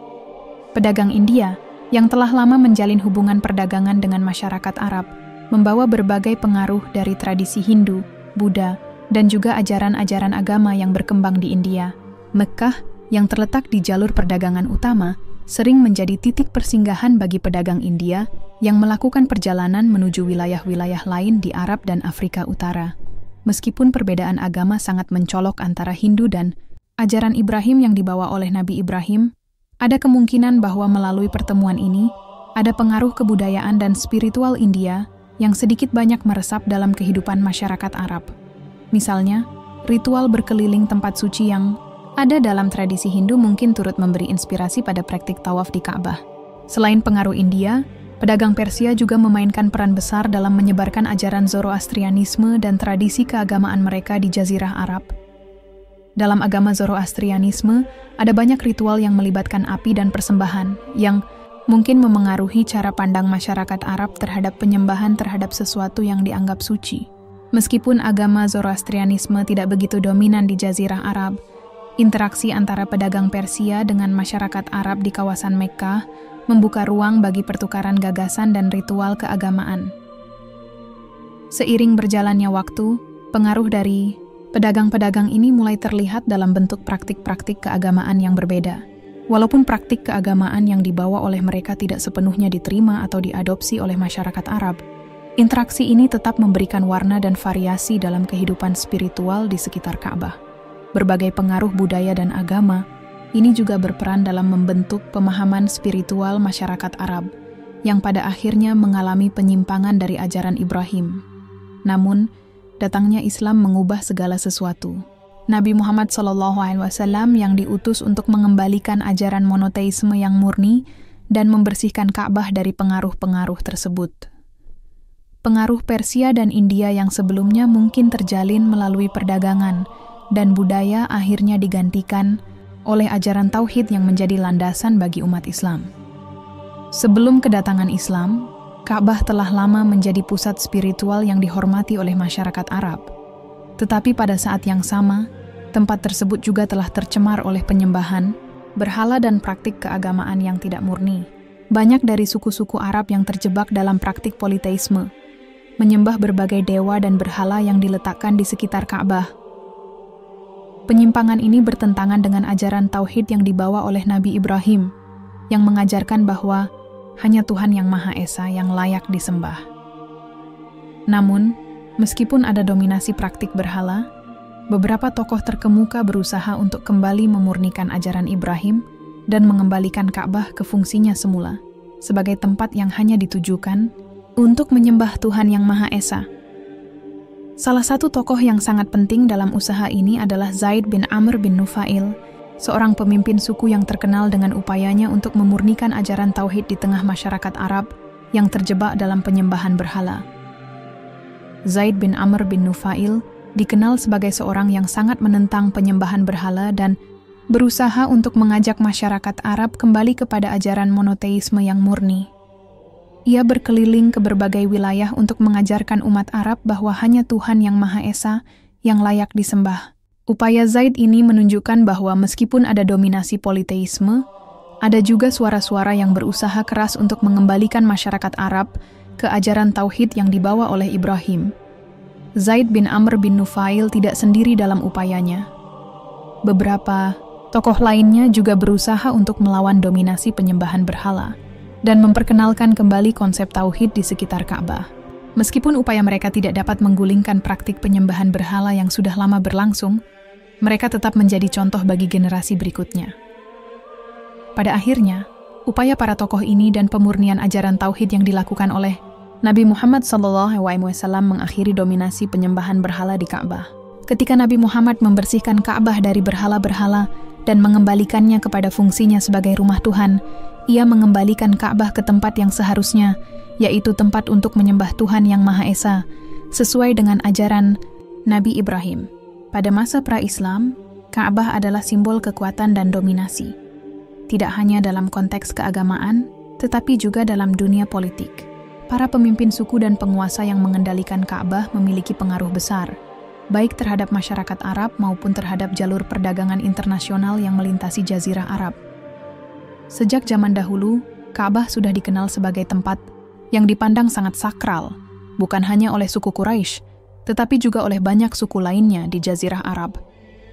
Pedagang India, yang telah lama menjalin hubungan perdagangan dengan masyarakat Arab, membawa berbagai pengaruh dari tradisi Hindu, Buddha, dan juga ajaran-ajaran agama yang berkembang di India. Mekah, yang terletak di jalur perdagangan utama, sering menjadi titik persinggahan bagi pedagang India yang melakukan perjalanan menuju wilayah-wilayah lain di Arab dan Afrika Utara. Meskipun perbedaan agama sangat mencolok antara Hindu dan ajaran Ibrahim yang dibawa oleh Nabi Ibrahim, ada kemungkinan bahwa melalui pertemuan ini, ada pengaruh kebudayaan dan spiritual India yang sedikit banyak meresap dalam kehidupan masyarakat Arab. Misalnya, ritual berkeliling tempat suci yang ada dalam tradisi Hindu mungkin turut memberi inspirasi pada praktik tawaf di Ka'bah. Selain pengaruh India, pedagang Persia juga memainkan peran besar dalam menyebarkan ajaran Zoroastrianisme dan tradisi keagamaan mereka di Jazirah Arab. Dalam agama Zoroastrianisme, ada banyak ritual yang melibatkan api dan persembahan, yang mungkin memengaruhi cara pandang masyarakat Arab terhadap penyembahan terhadap sesuatu yang dianggap suci. Meskipun agama Zoroastrianisme tidak begitu dominan di Jazirah Arab, interaksi antara pedagang Persia dengan masyarakat Arab di kawasan Mekkah membuka ruang bagi pertukaran gagasan dan ritual keagamaan. Seiring berjalannya waktu, pengaruh dari pedagang-pedagang ini mulai terlihat dalam bentuk praktik-praktik keagamaan yang berbeda. Walaupun praktik keagamaan yang dibawa oleh mereka tidak sepenuhnya diterima atau diadopsi oleh masyarakat Arab, interaksi ini tetap memberikan warna dan variasi dalam kehidupan spiritual di sekitar Ka'bah. Berbagai pengaruh budaya dan agama ini juga berperan dalam membentuk pemahaman spiritual masyarakat Arab yang pada akhirnya mengalami penyimpangan dari ajaran Ibrahim. Namun, datangnya Islam mengubah segala sesuatu. Nabi Muhammad SAW yang diutus untuk mengembalikan ajaran monoteisme yang murni dan membersihkan Ka'bah dari pengaruh-pengaruh tersebut. Pengaruh Persia dan India yang sebelumnya mungkin terjalin melalui perdagangan dan budaya akhirnya digantikan oleh ajaran tauhid yang menjadi landasan bagi umat Islam. Sebelum kedatangan Islam, Ka'bah telah lama menjadi pusat spiritual yang dihormati oleh masyarakat Arab. Tetapi pada saat yang sama, tempat tersebut juga telah tercemar oleh penyembahan, berhala dan praktik keagamaan yang tidak murni. Banyak dari suku-suku Arab yang terjebak dalam praktik politeisme, menyembah berbagai dewa dan berhala yang diletakkan di sekitar Ka'bah. Penyimpangan ini bertentangan dengan ajaran tauhid yang dibawa oleh Nabi Ibrahim, yang mengajarkan bahwa hanya Tuhan yang Maha Esa yang layak disembah. Namun, meskipun ada dominasi praktik berhala, beberapa tokoh terkemuka berusaha untuk kembali memurnikan ajaran Ibrahim dan mengembalikan Ka'bah ke fungsinya semula, sebagai tempat yang hanya ditujukan untuk menyembah Tuhan yang Maha Esa. Salah satu tokoh yang sangat penting dalam usaha ini adalah Zaid bin Amr bin Nufail, seorang pemimpin suku yang terkenal dengan upayanya untuk memurnikan ajaran tauhid di tengah masyarakat Arab yang terjebak dalam penyembahan berhala. Zaid bin Amr bin Nufail dikenal sebagai seorang yang sangat menentang penyembahan berhala dan berusaha untuk mengajak masyarakat Arab kembali kepada ajaran monoteisme yang murni. Ia berkeliling ke berbagai wilayah untuk mengajarkan umat Arab bahwa hanya Tuhan yang Maha Esa yang layak disembah. Upaya Zaid ini menunjukkan bahwa meskipun ada dominasi politeisme, ada juga suara-suara yang berusaha keras untuk mengembalikan masyarakat Arab ke ajaran tauhid yang dibawa oleh Ibrahim. Zaid bin Amr bin Nufail tidak sendiri dalam upayanya. Beberapa tokoh lainnya juga berusaha untuk melawan dominasi penyembahan berhala dan memperkenalkan kembali konsep tauhid di sekitar Ka'bah. Meskipun upaya mereka tidak dapat menggulingkan praktik penyembahan berhala yang sudah lama berlangsung, mereka tetap menjadi contoh bagi generasi berikutnya. Pada akhirnya, upaya para tokoh ini dan pemurnian ajaran tauhid yang dilakukan oleh Nabi Muhammad SAW mengakhiri dominasi penyembahan berhala di Ka'bah. Ketika Nabi Muhammad membersihkan Ka'bah dari berhala-berhala dan mengembalikannya kepada fungsinya sebagai rumah Tuhan, ia mengembalikan Ka'bah ke tempat yang seharusnya, yaitu tempat untuk menyembah Tuhan yang Maha Esa, sesuai dengan ajaran Nabi Ibrahim. Pada masa pra-Islam, Ka'bah adalah simbol kekuatan dan dominasi. Tidak hanya dalam konteks keagamaan, tetapi juga dalam dunia politik. Para pemimpin suku dan penguasa yang mengendalikan Ka'bah memiliki pengaruh besar, baik terhadap masyarakat Arab maupun terhadap jalur perdagangan internasional yang melintasi Jazirah Arab. Sejak zaman dahulu, Ka'bah sudah dikenal sebagai tempat yang dipandang sangat sakral, bukan hanya oleh suku Quraisy, tetapi juga oleh banyak suku lainnya di Jazirah Arab.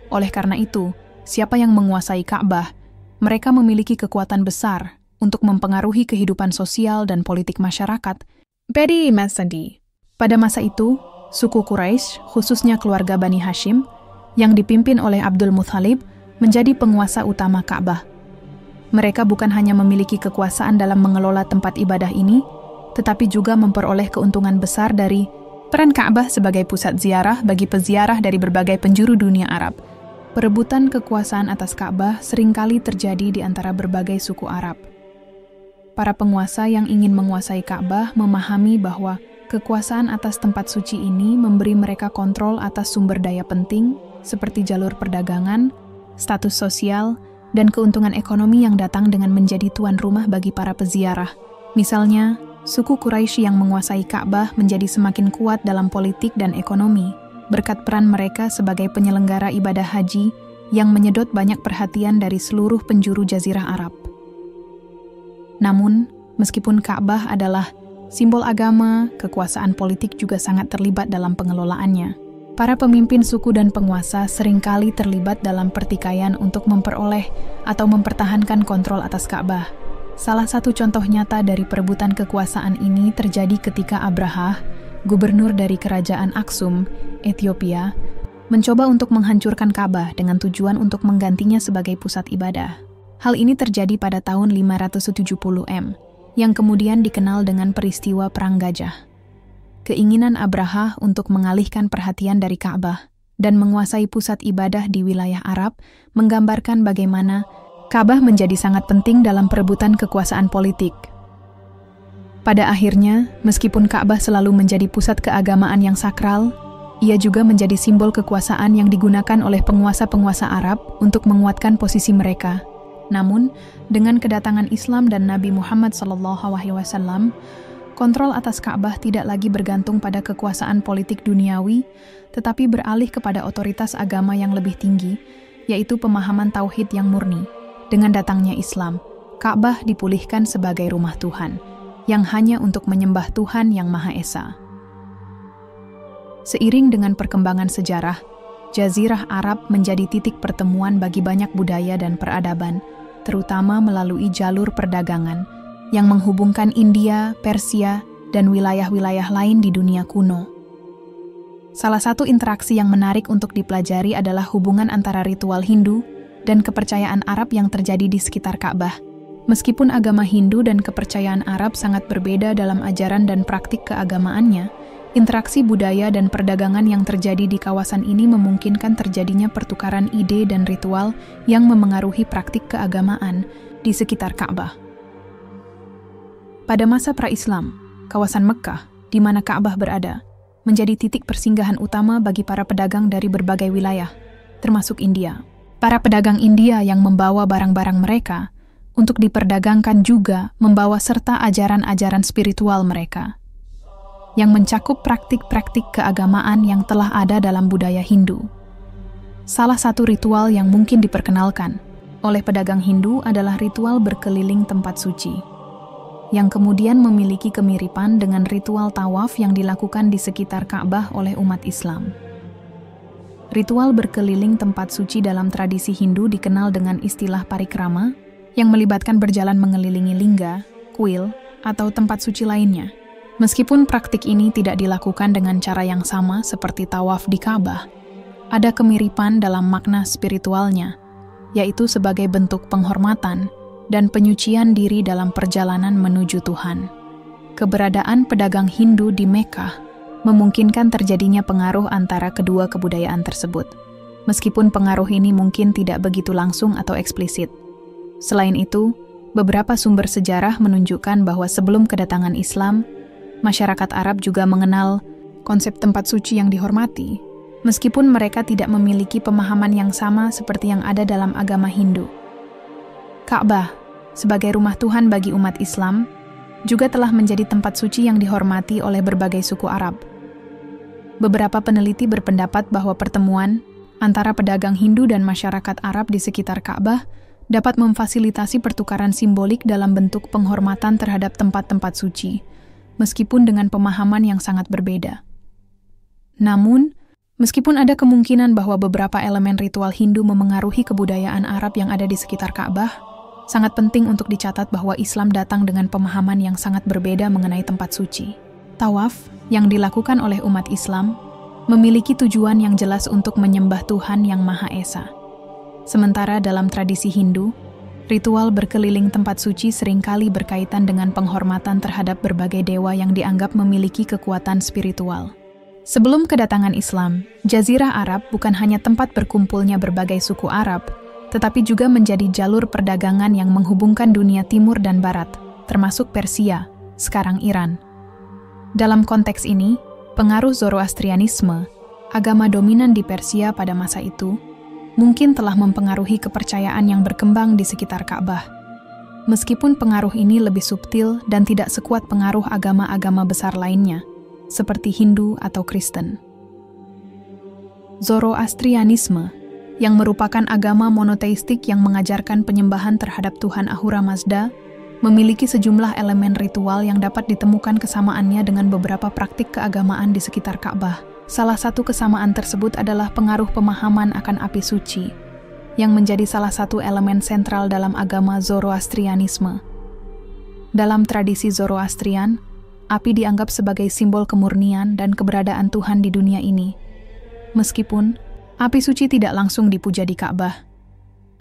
Oleh karena itu, siapa yang menguasai Ka'bah, mereka memiliki kekuatan besar untuk mempengaruhi kehidupan sosial dan politik masyarakat. Bedi Masadi. Pada masa itu, suku Quraisy, khususnya keluarga Bani Hashim, yang dipimpin oleh Abdul Muthalib, menjadi penguasa utama Ka'bah. Mereka bukan hanya memiliki kekuasaan dalam mengelola tempat ibadah ini, tetapi juga memperoleh keuntungan besar dari peran Ka'bah sebagai pusat ziarah bagi peziarah dari berbagai penjuru dunia Arab. Perebutan kekuasaan atas Ka'bah seringkali terjadi di antara berbagai suku Arab. Para penguasa yang ingin menguasai Ka'bah memahami bahwa kekuasaan atas tempat suci ini memberi mereka kontrol atas sumber daya penting seperti jalur perdagangan, status sosial, dan keuntungan ekonomi yang datang dengan menjadi tuan rumah bagi para peziarah. Misalnya, suku Quraisy yang menguasai Ka'bah menjadi semakin kuat dalam politik dan ekonomi, berkat peran mereka sebagai penyelenggara ibadah haji yang menyedot banyak perhatian dari seluruh penjuru Jazirah Arab. Namun, meskipun Ka'bah adalah Simbol agama, kekuasaan politik juga sangat terlibat dalam pengelolaannya. Para pemimpin suku dan penguasa seringkali terlibat dalam pertikaian untuk memperoleh atau mempertahankan kontrol atas Ka'bah. Salah satu contoh nyata dari perebutan kekuasaan ini terjadi ketika Abrahah, gubernur dari kerajaan Aksum, Ethiopia, mencoba untuk menghancurkan Ka'bah dengan tujuan untuk menggantinya sebagai pusat ibadah. Hal ini terjadi pada tahun 570 M, yang kemudian dikenal dengan peristiwa Perang Gajah. Keinginan Abrahah untuk mengalihkan perhatian dari Ka'bah dan menguasai pusat ibadah di wilayah Arab menggambarkan bagaimana Ka'bah menjadi sangat penting dalam perebutan kekuasaan politik. Pada akhirnya, meskipun Ka'bah selalu menjadi pusat keagamaan yang sakral, ia juga menjadi simbol kekuasaan yang digunakan oleh penguasa-penguasa Arab untuk menguatkan posisi mereka. Namun, dengan kedatangan Islam dan Nabi Muhammad SAW, kontrol atas Ka'bah tidak lagi bergantung pada kekuasaan politik duniawi, tetapi beralih kepada otoritas agama yang lebih tinggi, yaitu pemahaman tauhid yang murni. Dengan datangnya Islam, Ka'bah dipulihkan sebagai rumah Tuhan, yang hanya untuk menyembah Tuhan yang Maha Esa. Seiring dengan perkembangan sejarah, Jazirah Arab menjadi titik pertemuan bagi banyak budaya dan peradaban, terutama melalui jalur perdagangan, yang menghubungkan India, Persia, dan wilayah-wilayah lain di dunia kuno. Salah satu interaksi yang menarik untuk dipelajari adalah hubungan antara ritual Hindu dan kepercayaan Arab yang terjadi di sekitar Ka'bah. Meskipun agama Hindu dan kepercayaan Arab sangat berbeda dalam ajaran dan praktik keagamaannya, interaksi budaya dan perdagangan yang terjadi di kawasan ini memungkinkan terjadinya pertukaran ide dan ritual yang memengaruhi praktik keagamaan di sekitar Ka'bah. Pada masa pra-Islam, kawasan Mekkah, di mana Ka'bah berada, menjadi titik persinggahan utama bagi para pedagang dari berbagai wilayah, termasuk India. Para pedagang India yang membawa barang-barang mereka untuk diperdagangkan juga membawa serta ajaran-ajaran spiritual mereka, yang mencakup praktik-praktik keagamaan yang telah ada dalam budaya Hindu. Salah satu ritual yang mungkin diperkenalkan oleh pedagang Hindu adalah ritual berkeliling tempat suci, yang kemudian memiliki kemiripan dengan ritual tawaf yang dilakukan di sekitar Ka'bah oleh umat Islam. Ritual berkeliling tempat suci dalam tradisi Hindu dikenal dengan istilah parikrama, yang melibatkan berjalan mengelilingi lingga, kuil, atau tempat suci lainnya. Meskipun praktik ini tidak dilakukan dengan cara yang sama seperti tawaf di Ka'bah, ada kemiripan dalam makna spiritualnya, yaitu sebagai bentuk penghormatan dan penyucian diri dalam perjalanan menuju Tuhan. Keberadaan pedagang Hindu di Mekkah memungkinkan terjadinya pengaruh antara kedua kebudayaan tersebut, meskipun pengaruh ini mungkin tidak begitu langsung atau eksplisit. Selain itu, beberapa sumber sejarah menunjukkan bahwa sebelum kedatangan Islam, masyarakat Arab juga mengenal konsep tempat suci yang dihormati, meskipun mereka tidak memiliki pemahaman yang sama seperti yang ada dalam agama Hindu. Ka'bah, sebagai rumah Tuhan bagi umat Islam, juga telah menjadi tempat suci yang dihormati oleh berbagai suku Arab. Beberapa peneliti berpendapat bahwa pertemuan antara pedagang Hindu dan masyarakat Arab di sekitar Ka'bah dapat memfasilitasi pertukaran simbolik dalam bentuk penghormatan terhadap tempat-tempat suci, meskipun dengan pemahaman yang sangat berbeda. Namun, meskipun ada kemungkinan bahwa beberapa elemen ritual Hindu memengaruhi kebudayaan Arab yang ada di sekitar Ka'bah, sangat penting untuk dicatat bahwa Islam datang dengan pemahaman yang sangat berbeda mengenai tempat suci. Tawaf, yang dilakukan oleh umat Islam, memiliki tujuan yang jelas untuk menyembah Tuhan yang Maha Esa. Sementara dalam tradisi Hindu, ritual berkeliling tempat suci seringkali berkaitan dengan penghormatan terhadap berbagai dewa yang dianggap memiliki kekuatan spiritual. Sebelum kedatangan Islam, Jazirah Arab bukan hanya tempat berkumpulnya berbagai suku Arab, tetapi juga menjadi jalur perdagangan yang menghubungkan dunia timur dan barat, termasuk Persia, sekarang Iran. Dalam konteks ini, pengaruh Zoroastrianisme, agama dominan di Persia pada masa itu, mungkin telah mempengaruhi kepercayaan yang berkembang di sekitar Ka'bah. Meskipun pengaruh ini lebih subtil dan tidak sekuat pengaruh agama-agama besar lainnya, seperti Hindu atau Kristen. Zoroastrianisme, yang merupakan agama monoteistik yang mengajarkan penyembahan terhadap Tuhan Ahura Mazda, memiliki sejumlah elemen ritual yang dapat ditemukan kesamaannya dengan beberapa praktik keagamaan di sekitar Ka'bah. Salah satu kesamaan tersebut adalah pengaruh pemahaman akan api suci, yang menjadi salah satu elemen sentral dalam agama Zoroastrianisme. Dalam tradisi Zoroastrian, api dianggap sebagai simbol kemurnian dan keberadaan Tuhan di dunia ini. Meskipun api suci tidak langsung dipuja di Ka'bah,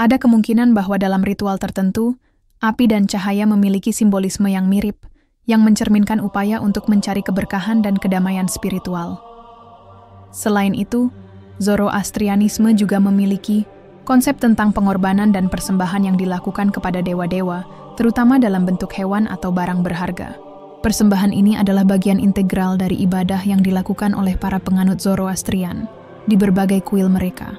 ada kemungkinan bahwa dalam ritual tertentu, api dan cahaya memiliki simbolisme yang mirip, yang mencerminkan upaya untuk mencari keberkahan dan kedamaian spiritual. Selain itu, Zoroastrianisme juga memiliki konsep tentang pengorbanan dan persembahan yang dilakukan kepada dewa-dewa, terutama dalam bentuk hewan atau barang berharga. Persembahan ini adalah bagian integral dari ibadah yang dilakukan oleh para penganut Zoroastrian di berbagai kuil mereka.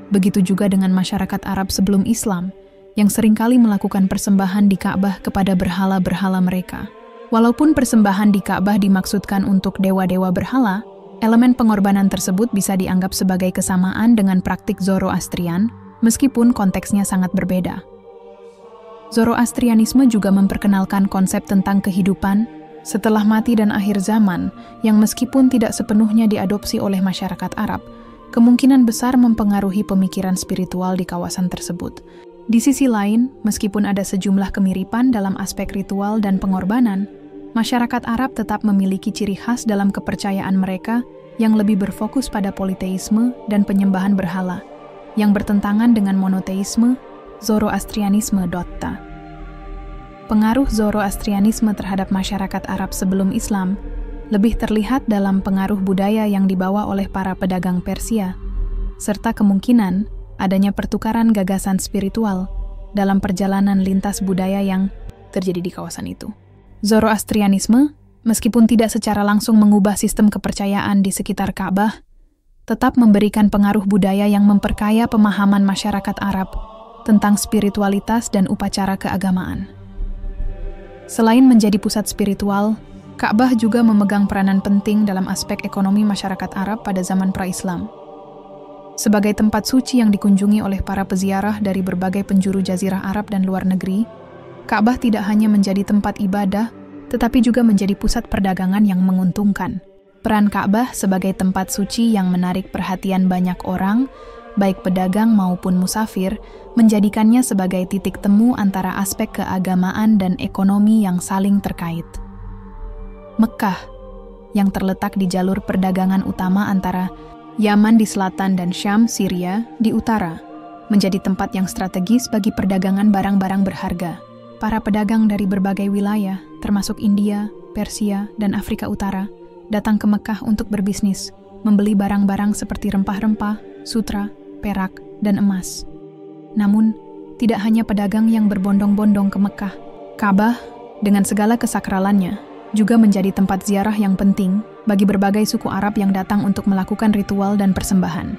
Begitu juga dengan masyarakat Arab sebelum Islam, yang seringkali melakukan persembahan di Ka'bah kepada berhala-berhala mereka. Walaupun persembahan di Ka'bah dimaksudkan untuk dewa-dewa berhala, elemen pengorbanan tersebut bisa dianggap sebagai kesamaan dengan praktik Zoroastrian, meskipun konteksnya sangat berbeda. Zoroastrianisme juga memperkenalkan konsep tentang kehidupan setelah mati dan akhir zaman, yang meskipun tidak sepenuhnya diadopsi oleh masyarakat Arab, kemungkinan besar mempengaruhi pemikiran spiritual di kawasan tersebut. Di sisi lain, meskipun ada sejumlah kemiripan dalam aspek ritual dan pengorbanan, masyarakat Arab tetap memiliki ciri khas dalam kepercayaan mereka yang lebih berfokus pada politeisme dan penyembahan berhala, yang bertentangan dengan monoteisme, Zoroastrianisme. Pengaruh Zoroastrianisme terhadap masyarakat Arab sebelum Islam lebih terlihat dalam pengaruh budaya yang dibawa oleh para pedagang Persia, serta kemungkinan adanya pertukaran gagasan spiritual dalam perjalanan lintas budaya yang terjadi di kawasan itu. Zoroastrianisme, meskipun tidak secara langsung mengubah sistem kepercayaan di sekitar Ka'bah, tetap memberikan pengaruh budaya yang memperkaya pemahaman masyarakat Arab tentang spiritualitas dan upacara keagamaan. Selain menjadi pusat spiritual, Ka'bah juga memegang peranan penting dalam aspek ekonomi masyarakat Arab pada zaman pra-Islam. Sebagai tempat suci yang dikunjungi oleh para peziarah dari berbagai penjuru jazirah Arab dan luar negeri, Ka'bah tidak hanya menjadi tempat ibadah, tetapi juga menjadi pusat perdagangan yang menguntungkan. Peran Ka'bah sebagai tempat suci yang menarik perhatian banyak orang, baik pedagang maupun musafir, menjadikannya sebagai titik temu antara aspek keagamaan dan ekonomi yang saling terkait. Mekkah, yang terletak di jalur perdagangan utama antara Yaman di selatan dan Syam, Syria, di utara, menjadi tempat yang strategis bagi perdagangan barang-barang berharga. Para pedagang dari berbagai wilayah, termasuk India, Persia, dan Afrika Utara, datang ke Mekkah untuk berbisnis, membeli barang-barang seperti rempah-rempah, sutra, perak, dan emas. Namun, tidak hanya pedagang yang berbondong-bondong ke Mekkah. Ka'bah, dengan segala kesakralannya, juga menjadi tempat ziarah yang penting bagi berbagai suku Arab yang datang untuk melakukan ritual dan persembahan.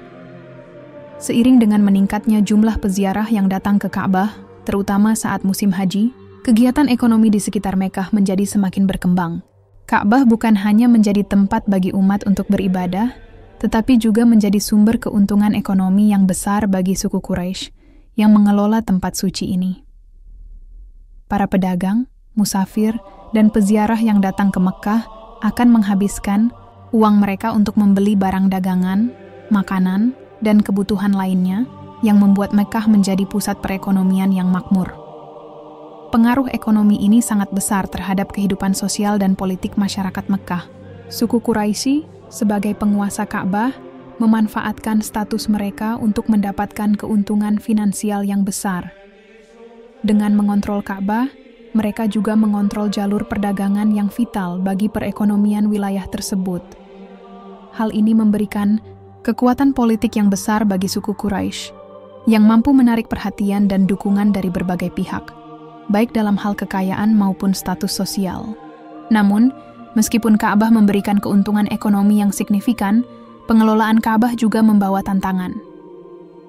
Seiring dengan meningkatnya jumlah peziarah yang datang ke Ka'bah, terutama saat musim haji, kegiatan ekonomi di sekitar Mekkah menjadi semakin berkembang. Ka'bah bukan hanya menjadi tempat bagi umat untuk beribadah, tetapi juga menjadi sumber keuntungan ekonomi yang besar bagi suku Quraisy yang mengelola tempat suci ini. Para pedagang, musafir, dan peziarah yang datang ke Mekkah akan menghabiskan uang mereka untuk membeli barang dagangan, makanan, dan kebutuhan lainnya yang membuat Mekkah menjadi pusat perekonomian yang makmur. Pengaruh ekonomi ini sangat besar terhadap kehidupan sosial dan politik masyarakat Mekkah. Suku Quraisy sebagai penguasa Ka'bah memanfaatkan status mereka untuk mendapatkan keuntungan finansial yang besar. Dengan mengontrol Ka'bah, mereka juga mengontrol jalur perdagangan yang vital bagi perekonomian wilayah tersebut. Hal ini memberikan kekuatan politik yang besar bagi suku Quraisy, yang mampu menarik perhatian dan dukungan dari berbagai pihak, baik dalam hal kekayaan maupun status sosial. Namun, meskipun Ka'bah memberikan keuntungan ekonomi yang signifikan, pengelolaan Ka'bah juga membawa tantangan.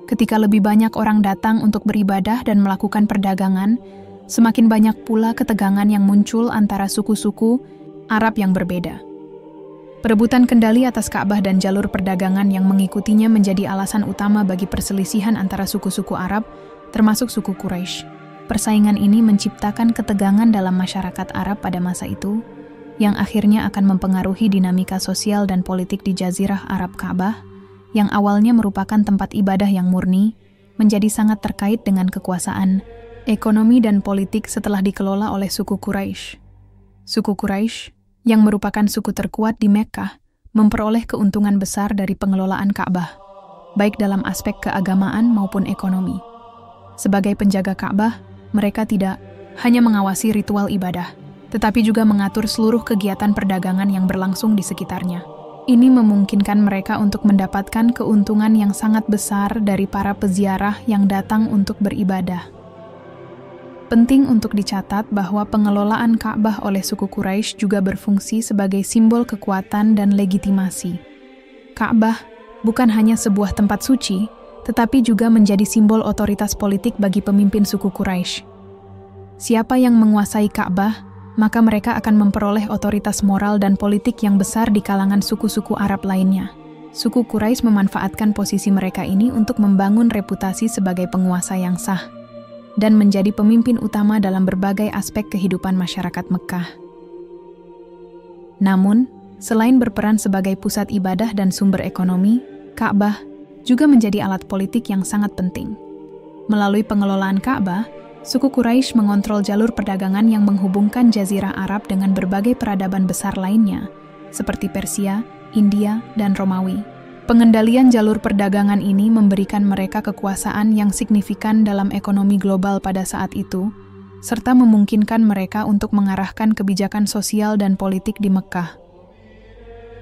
Ketika lebih banyak orang datang untuk beribadah dan melakukan perdagangan, semakin banyak pula ketegangan yang muncul antara suku-suku Arab yang berbeda. Perebutan kendali atas Ka'bah dan jalur perdagangan yang mengikutinya menjadi alasan utama bagi perselisihan antara suku-suku Arab, termasuk suku Quraisy. Persaingan ini menciptakan ketegangan dalam masyarakat Arab pada masa itu, yang akhirnya akan mempengaruhi dinamika sosial dan politik di Jazirah Arab. Ka'bah, yang awalnya merupakan tempat ibadah yang murni, menjadi sangat terkait dengan kekuasaan, ekonomi dan politik setelah dikelola oleh suku Quraisy. Suku Quraisy, yang merupakan suku terkuat di Mekkah, memperoleh keuntungan besar dari pengelolaan Ka'bah, baik dalam aspek keagamaan maupun ekonomi. Sebagai penjaga Ka'bah, mereka tidak hanya mengawasi ritual ibadah, tetapi juga mengatur seluruh kegiatan perdagangan yang berlangsung di sekitarnya. Ini memungkinkan mereka untuk mendapatkan keuntungan yang sangat besar dari para peziarah yang datang untuk beribadah. Penting untuk dicatat bahwa pengelolaan Ka'bah oleh suku Quraisy juga berfungsi sebagai simbol kekuatan dan legitimasi. Ka'bah bukan hanya sebuah tempat suci, tetapi juga menjadi simbol otoritas politik bagi pemimpin suku Quraisy. Siapa yang menguasai Ka'bah, maka mereka akan memperoleh otoritas moral dan politik yang besar di kalangan suku-suku Arab lainnya. Suku Quraisy memanfaatkan posisi mereka ini untuk membangun reputasi sebagai penguasa yang sah dan menjadi pemimpin utama dalam berbagai aspek kehidupan masyarakat Mekkah. Namun, selain berperan sebagai pusat ibadah dan sumber ekonomi, Ka'bah juga menjadi alat politik yang sangat penting. Melalui pengelolaan Ka'bah, suku Quraisy mengontrol jalur perdagangan yang menghubungkan Jazirah Arab dengan berbagai peradaban besar lainnya, seperti Persia, India, dan Romawi. Pengendalian jalur perdagangan ini memberikan mereka kekuasaan yang signifikan dalam ekonomi global pada saat itu, serta memungkinkan mereka untuk mengarahkan kebijakan sosial dan politik di Mekkah.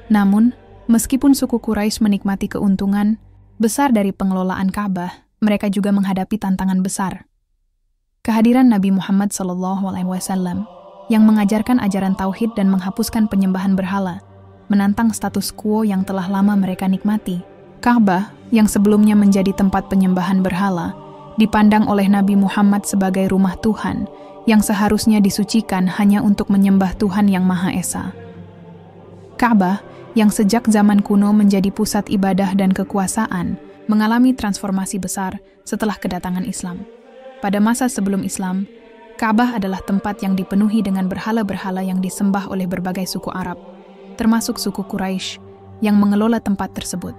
Namun, meskipun suku Quraisy menikmati keuntungan besar dari pengelolaan Ka'bah, mereka juga menghadapi tantangan besar. Kehadiran Nabi Muhammad SAW yang mengajarkan ajaran tauhid dan menghapuskan penyembahan berhala menantang status quo yang telah lama mereka nikmati. Ka'bah, yang sebelumnya menjadi tempat penyembahan berhala, dipandang oleh Nabi Muhammad sebagai rumah Tuhan yang seharusnya disucikan hanya untuk menyembah Tuhan yang Maha Esa. Ka'bah, yang sejak zaman kuno menjadi pusat ibadah dan kekuasaan, mengalami transformasi besar setelah kedatangan Islam. Pada masa sebelum Islam, Ka'bah adalah tempat yang dipenuhi dengan berhala-berhala yang disembah oleh berbagai suku Arab, termasuk suku Quraisy yang mengelola tempat tersebut.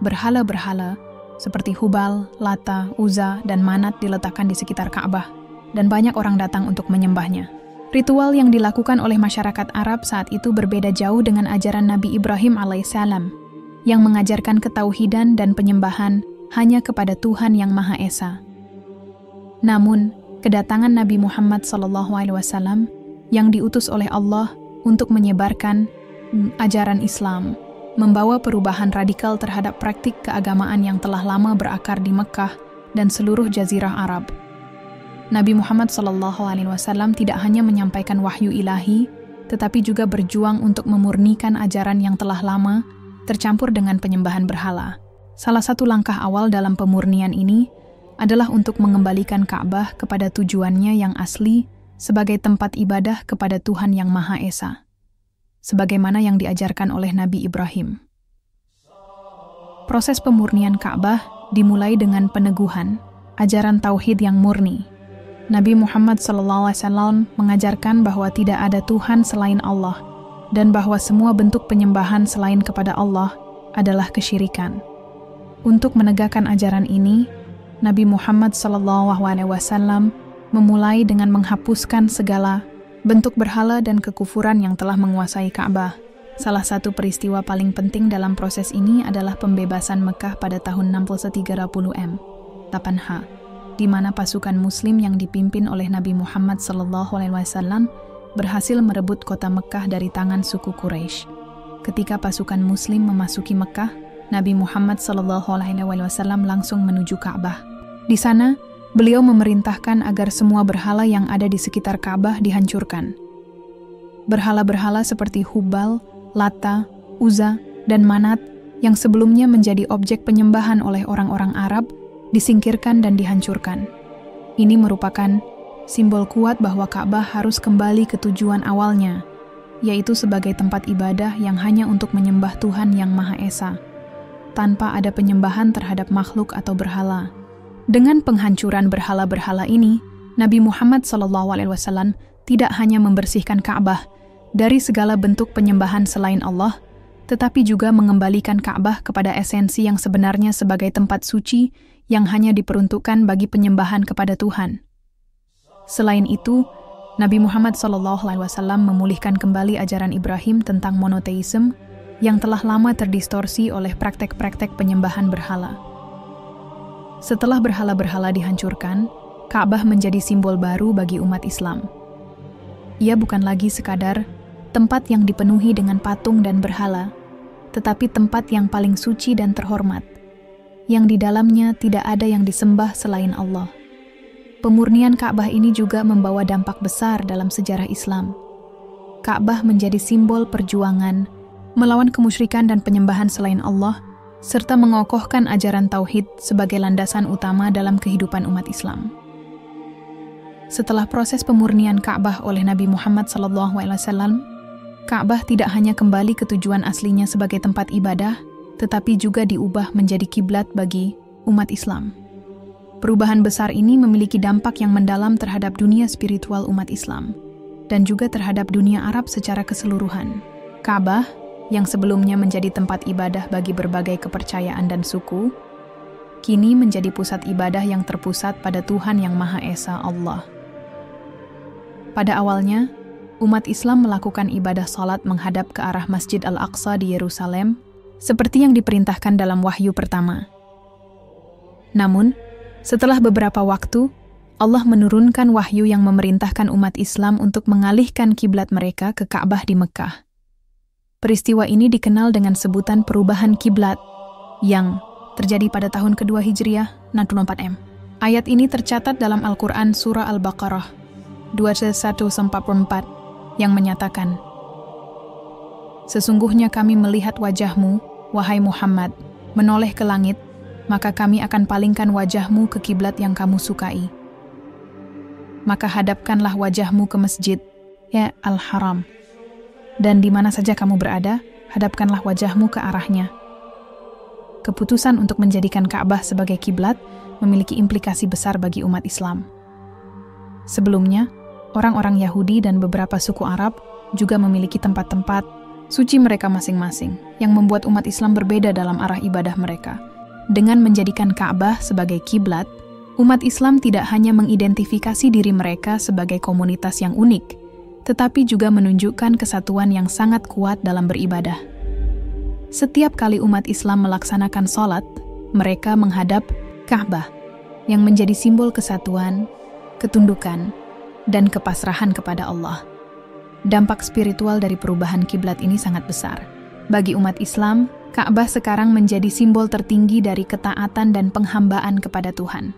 Berhala-berhala seperti Hubal, Lata, Uzza, dan Manat diletakkan di sekitar Ka'bah, dan banyak orang datang untuk menyembahnya. Ritual yang dilakukan oleh masyarakat Arab saat itu berbeda jauh dengan ajaran Nabi Ibrahim alaihissalam, yang mengajarkan ketauhidan dan penyembahan hanya kepada Tuhan yang Maha Esa. Namun, kedatangan Nabi Muhammad SAW yang diutus oleh Allah untuk menyebarkan ajaran Islam membawa perubahan radikal terhadap praktik keagamaan yang telah lama berakar di Mekkah dan seluruh Jazirah Arab. Nabi Muhammad SAW tidak hanya menyampaikan wahyu ilahi, tetapi juga berjuang untuk memurnikan ajaran yang telah lama tercampur dengan penyembahan berhala. Salah satu langkah awal dalam pemurnian ini adalah untuk mengembalikan Ka'bah kepada tujuannya yang asli sebagai tempat ibadah kepada Tuhan yang Maha Esa, sebagaimana yang diajarkan oleh Nabi Ibrahim. Proses pemurnian Ka'bah dimulai dengan peneguhan ajaran tauhid yang murni. Nabi Muhammad SAW mengajarkan bahwa tidak ada Tuhan selain Allah dan bahwa semua bentuk penyembahan selain kepada Allah adalah kesyirikan. Untuk menegakkan ajaran ini, Nabi Muhammad SAW memulai dengan menghapuskan segala bentuk berhala dan kekufuran yang telah menguasai Ka'bah. Salah satu peristiwa paling penting dalam proses ini adalah pembebasan Mekkah pada tahun 6330 8H, di mana pasukan Muslim yang dipimpin oleh Nabi Muhammad SAW berhasil merebut kota Mekkah dari tangan suku Quraisy. Ketika pasukan Muslim memasuki Mekkah, Nabi Muhammad SAW langsung menuju Ka'bah. Di sana, beliau memerintahkan agar semua berhala yang ada di sekitar Ka'bah dihancurkan. Berhala-berhala seperti Hubal, Lata, Uzza, dan Manat yang sebelumnya menjadi objek penyembahan oleh orang-orang Arab disingkirkan dan dihancurkan. Ini merupakan simbol kuat bahwa Ka'bah harus kembali ke tujuan awalnya, yaitu sebagai tempat ibadah yang hanya untuk menyembah Tuhan yang Maha Esa, tanpa ada penyembahan terhadap makhluk atau berhala. Dengan penghancuran berhala-berhala ini, Nabi Muhammad SAW tidak hanya membersihkan Ka'bah dari segala bentuk penyembahan selain Allah, tetapi juga mengembalikan Ka'bah kepada esensi yang sebenarnya sebagai tempat suci yang hanya diperuntukkan bagi penyembahan kepada Tuhan. Selain itu, Nabi Muhammad SAW memulihkan kembali ajaran Ibrahim tentang monoteisme yang telah lama terdistorsi oleh praktek-praktek penyembahan berhala. Setelah berhala-berhala dihancurkan, Ka'bah menjadi simbol baru bagi umat Islam. Ia bukan lagi sekadar tempat yang dipenuhi dengan patung dan berhala, tetapi tempat yang paling suci dan terhormat, yang di dalamnya tidak ada yang disembah selain Allah. Pemurnian Ka'bah ini juga membawa dampak besar dalam sejarah Islam. Ka'bah menjadi simbol perjuangan melawan kemusyrikan dan penyembahan selain Allah, serta mengokohkan ajaran tauhid sebagai landasan utama dalam kehidupan umat Islam. Setelah proses pemurnian Ka'bah oleh Nabi Muhammad SAW, Ka'bah tidak hanya kembali ke tujuan aslinya sebagai tempat ibadah, tetapi juga diubah menjadi kiblat bagi umat Islam. Perubahan besar ini memiliki dampak yang mendalam terhadap dunia spiritual umat Islam, dan juga terhadap dunia Arab secara keseluruhan. Ka'bah, yang sebelumnya menjadi tempat ibadah bagi berbagai kepercayaan dan suku, kini menjadi pusat ibadah yang terpusat pada Tuhan Yang Maha Esa, Allah. Pada awalnya, umat Islam melakukan ibadah salat menghadap ke arah Masjid Al-Aqsa di Yerusalem, seperti yang diperintahkan dalam wahyu pertama. Namun, setelah beberapa waktu, Allah menurunkan wahyu yang memerintahkan umat Islam untuk mengalihkan kiblat mereka ke Ka'bah di Mekah. Peristiwa ini dikenal dengan sebutan perubahan kiblat yang terjadi pada tahun kedua Hijriah 64 M. Ayat ini tercatat dalam Al-Quran Surah Al-Baqarah 21-44 yang menyatakan, "Sesungguhnya kami melihat wajahmu, wahai Muhammad, menoleh ke langit, maka kami akan palingkan wajahmu ke kiblat yang kamu sukai. Maka hadapkanlah wajahmu ke masjid, ya Al-Haram. Dan di mana saja kamu berada, hadapkanlah wajahmu ke arahnya." Keputusan untuk menjadikan Ka'bah sebagai kiblat memiliki implikasi besar bagi umat Islam. Sebelumnya, orang-orang Yahudi dan beberapa suku Arab juga memiliki tempat-tempat suci mereka masing-masing yang membuat umat Islam berbeda dalam arah ibadah mereka. Dengan menjadikan Ka'bah sebagai kiblat, umat Islam tidak hanya mengidentifikasi diri mereka sebagai komunitas yang unik, tetapi juga menunjukkan kesatuan yang sangat kuat dalam beribadah. Setiap kali umat Islam melaksanakan sholat, mereka menghadap Ka'bah, yang menjadi simbol kesatuan, ketundukan, dan kepasrahan kepada Allah. Dampak spiritual dari perubahan kiblat ini sangat besar. Bagi umat Islam, Ka'bah sekarang menjadi simbol tertinggi dari ketaatan dan penghambaan kepada Tuhan.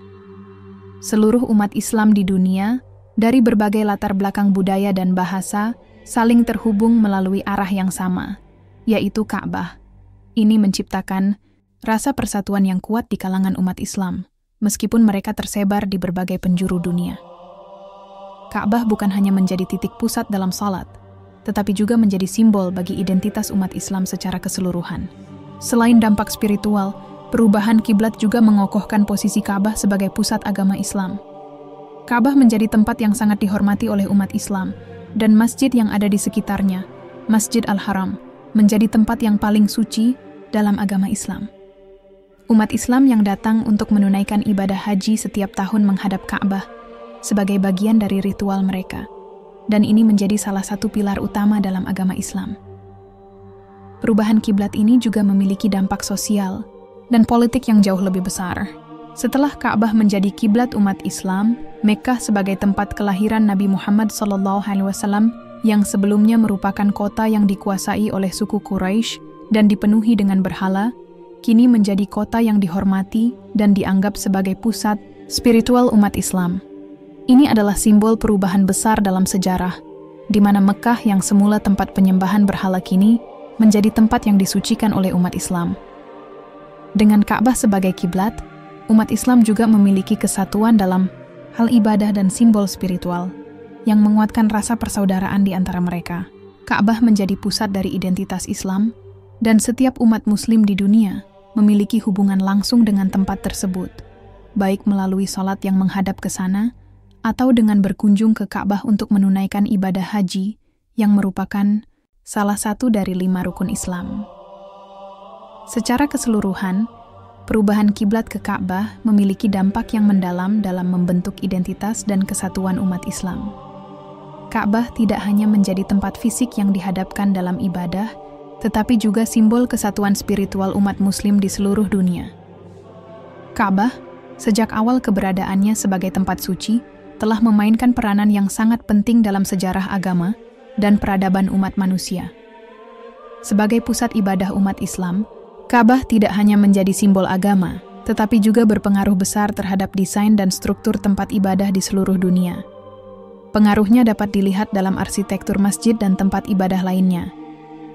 Seluruh umat Islam di dunia, dari berbagai latar belakang budaya dan bahasa, saling terhubung melalui arah yang sama, yaitu Ka'bah. Ini menciptakan rasa persatuan yang kuat di kalangan umat Islam, meskipun mereka tersebar di berbagai penjuru dunia. Ka'bah bukan hanya menjadi titik pusat dalam salat, tetapi juga menjadi simbol bagi identitas umat Islam secara keseluruhan. Selain dampak spiritual, perubahan kiblat juga mengokohkan posisi Ka'bah sebagai pusat agama Islam. Ka'bah menjadi tempat yang sangat dihormati oleh umat Islam, dan masjid yang ada di sekitarnya, Masjid Al-Haram, menjadi tempat yang paling suci dalam agama Islam. Umat Islam yang datang untuk menunaikan ibadah haji setiap tahun menghadap Ka'bah sebagai bagian dari ritual mereka, dan ini menjadi salah satu pilar utama dalam agama Islam. Perubahan kiblat ini juga memiliki dampak sosial dan politik yang jauh lebih besar. Setelah Ka'bah menjadi kiblat umat Islam, Mekkah sebagai tempat kelahiran Nabi Muhammad SAW yang sebelumnya merupakan kota yang dikuasai oleh suku Quraisy dan dipenuhi dengan berhala, kini menjadi kota yang dihormati dan dianggap sebagai pusat spiritual umat Islam. Ini adalah simbol perubahan besar dalam sejarah, di mana Mekkah yang semula tempat penyembahan berhala kini menjadi tempat yang disucikan oleh umat Islam. Dengan Ka'bah sebagai kiblat, umat Islam juga memiliki kesatuan dalam hal ibadah dan simbol spiritual yang menguatkan rasa persaudaraan di antara mereka. Ka'bah menjadi pusat dari identitas Islam, dan setiap umat Muslim di dunia memiliki hubungan langsung dengan tempat tersebut, baik melalui sholat yang menghadap ke sana, atau dengan berkunjung ke Ka'bah untuk menunaikan ibadah haji yang merupakan salah satu dari 5 rukun Islam. Secara keseluruhan, perubahan kiblat ke Ka'bah memiliki dampak yang mendalam dalam membentuk identitas dan kesatuan umat Islam. Ka'bah tidak hanya menjadi tempat fisik yang dihadapkan dalam ibadah, tetapi juga simbol kesatuan spiritual umat Muslim di seluruh dunia. Ka'bah, sejak awal keberadaannya sebagai tempat suci, telah memainkan peranan yang sangat penting dalam sejarah agama dan peradaban umat manusia. Sebagai pusat ibadah umat Islam, Ka'bah tidak hanya menjadi simbol agama, tetapi juga berpengaruh besar terhadap desain dan struktur tempat ibadah di seluruh dunia. Pengaruhnya dapat dilihat dalam arsitektur masjid dan tempat ibadah lainnya,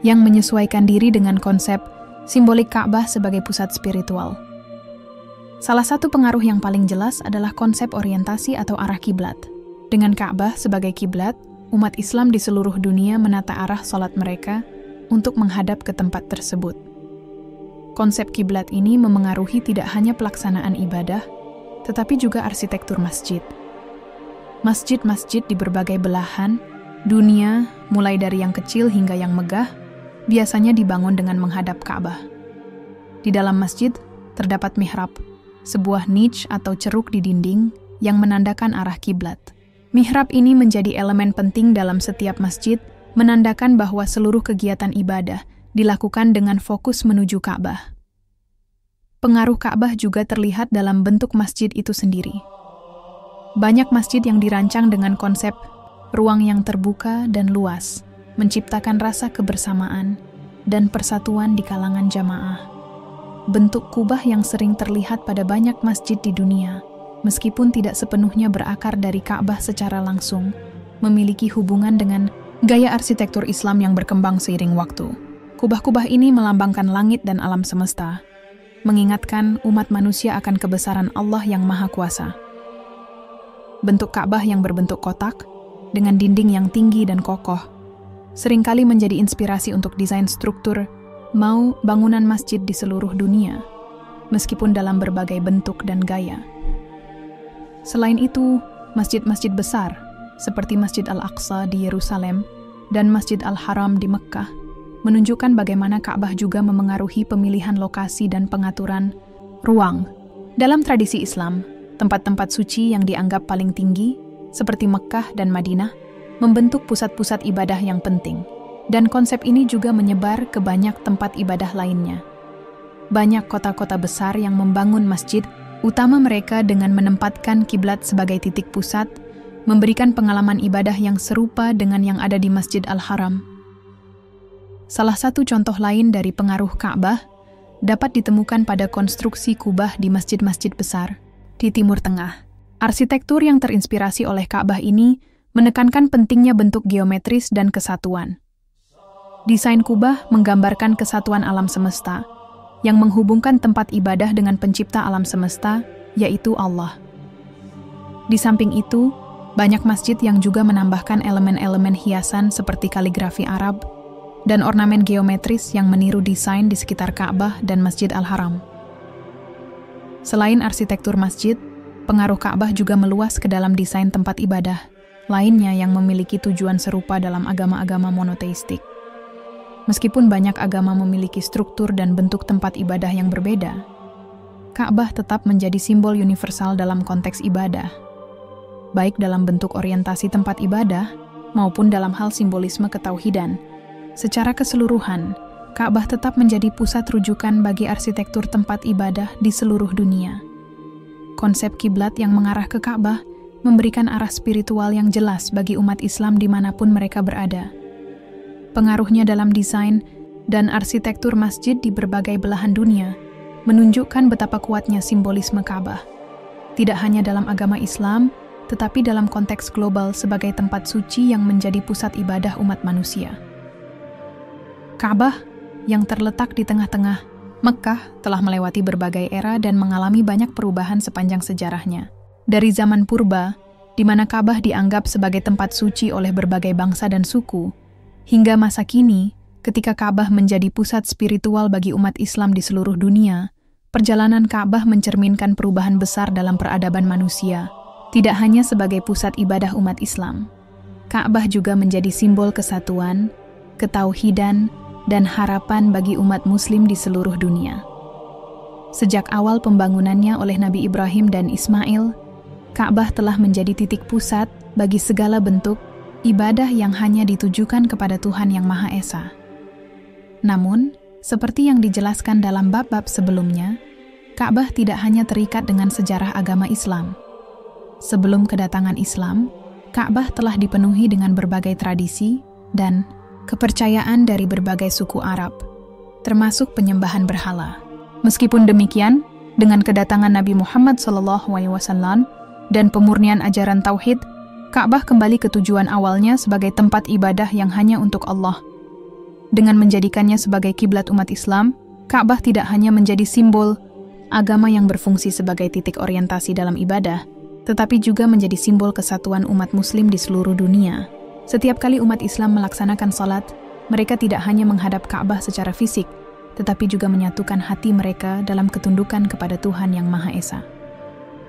yang menyesuaikan diri dengan konsep simbolik Ka'bah sebagai pusat spiritual. Salah satu pengaruh yang paling jelas adalah konsep orientasi atau arah kiblat. Dengan Ka'bah sebagai kiblat, umat Islam di seluruh dunia menata arah salat mereka untuk menghadap ke tempat tersebut. Konsep kiblat ini memengaruhi tidak hanya pelaksanaan ibadah, tetapi juga arsitektur masjid. Masjid-masjid di berbagai belahan dunia, mulai dari yang kecil hingga yang megah, biasanya dibangun dengan menghadap Ka'bah. Di dalam masjid terdapat mihrab, sebuah niche atau ceruk di dinding yang menandakan arah kiblat. Mihrab ini menjadi elemen penting dalam setiap masjid, menandakan bahwa seluruh kegiatan ibadah dilakukan dengan fokus menuju Ka'bah. Pengaruh Ka'bah juga terlihat dalam bentuk masjid itu sendiri. Banyak masjid yang dirancang dengan konsep ruang yang terbuka dan luas, menciptakan rasa kebersamaan dan persatuan di kalangan jamaah. Bentuk kubah yang sering terlihat pada banyak masjid di dunia, meskipun tidak sepenuhnya berakar dari Ka'bah secara langsung, memiliki hubungan dengan gaya arsitektur Islam yang berkembang seiring waktu. Kubah-kubah ini melambangkan langit dan alam semesta, mengingatkan umat manusia akan kebesaran Allah yang Maha Kuasa. Bentuk Ka'bah yang berbentuk kotak, dengan dinding yang tinggi dan kokoh, seringkali menjadi inspirasi untuk desain struktur mau bangunan masjid di seluruh dunia, meskipun dalam berbagai bentuk dan gaya. Selain itu, masjid-masjid besar, seperti Masjid Al-Aqsa di Yerusalem dan Masjid Al-Haram di Mekkah, menunjukkan bagaimana Ka'bah juga memengaruhi pemilihan lokasi dan pengaturan ruang. Dalam tradisi Islam, tempat-tempat suci yang dianggap paling tinggi, seperti Mekkah dan Madinah, membentuk pusat-pusat ibadah yang penting. Dan konsep ini juga menyebar ke banyak tempat ibadah lainnya. Banyak kota-kota besar yang membangun masjid, utama mereka dengan menempatkan kiblat sebagai titik pusat, memberikan pengalaman ibadah yang serupa dengan yang ada di Masjid Al-Haram. Salah satu contoh lain dari pengaruh Ka'bah dapat ditemukan pada konstruksi kubah di masjid-masjid besar di Timur Tengah. Arsitektur yang terinspirasi oleh Ka'bah ini menekankan pentingnya bentuk geometris dan kesatuan. Desain kubah menggambarkan kesatuan alam semesta, yang menghubungkan tempat ibadah dengan pencipta alam semesta, yaitu Allah. Di samping itu, banyak masjid yang juga menambahkan elemen-elemen hiasan seperti kaligrafi Arab dan ornamen geometris yang meniru desain di sekitar Ka'bah dan Masjid Al-Haram. Selain arsitektur masjid, pengaruh Ka'bah juga meluas ke dalam desain tempat ibadah lainnya yang memiliki tujuan serupa dalam agama-agama monoteistik. Meskipun banyak agama memiliki struktur dan bentuk tempat ibadah yang berbeda, Ka'bah tetap menjadi simbol universal dalam konteks ibadah, baik dalam bentuk orientasi tempat ibadah maupun dalam hal simbolisme ketauhidan. Secara keseluruhan, Ka'bah tetap menjadi pusat rujukan bagi arsitektur tempat ibadah di seluruh dunia. Konsep kiblat yang mengarah ke Ka'bah memberikan arah spiritual yang jelas bagi umat Islam dimanapun mereka berada. Pengaruhnya dalam desain dan arsitektur masjid di berbagai belahan dunia menunjukkan betapa kuatnya simbolisme Ka'bah, tidak hanya dalam agama Islam, tetapi dalam konteks global sebagai tempat suci yang menjadi pusat ibadah umat manusia. Ka'bah yang terletak di tengah-tengah Mekkah telah melewati berbagai era dan mengalami banyak perubahan sepanjang sejarahnya. Dari zaman purba, di mana Ka'bah dianggap sebagai tempat suci oleh berbagai bangsa dan suku, hingga masa kini, ketika Ka'bah menjadi pusat spiritual bagi umat Islam di seluruh dunia, perjalanan Ka'bah mencerminkan perubahan besar dalam peradaban manusia. Tidak hanya sebagai pusat ibadah umat Islam, Ka'bah juga menjadi simbol kesatuan, ketauhidan, dan harapan bagi umat Muslim di seluruh dunia. Sejak awal pembangunannya oleh Nabi Ibrahim dan Ismail, Ka'bah telah menjadi titik pusat bagi segala bentuk ibadah yang hanya ditujukan kepada Tuhan Yang Maha Esa. Namun, seperti yang dijelaskan dalam bab-bab sebelumnya, Ka'bah tidak hanya terikat dengan sejarah agama Islam. Sebelum kedatangan Islam, Ka'bah telah dipenuhi dengan berbagai tradisi dan kepercayaan dari berbagai suku Arab, termasuk penyembahan berhala. Meskipun demikian, dengan kedatangan Nabi Muhammad SAW dan pemurnian ajaran Tauhid, Ka'bah kembali ke tujuan awalnya sebagai tempat ibadah yang hanya untuk Allah. Dengan menjadikannya sebagai kiblat umat Islam, Ka'bah tidak hanya menjadi simbol agama yang berfungsi sebagai titik orientasi dalam ibadah, tetapi juga menjadi simbol kesatuan umat Muslim di seluruh dunia. Setiap kali umat Islam melaksanakan salat, mereka tidak hanya menghadap Ka'bah secara fisik, tetapi juga menyatukan hati mereka dalam ketundukan kepada Tuhan Yang Maha Esa.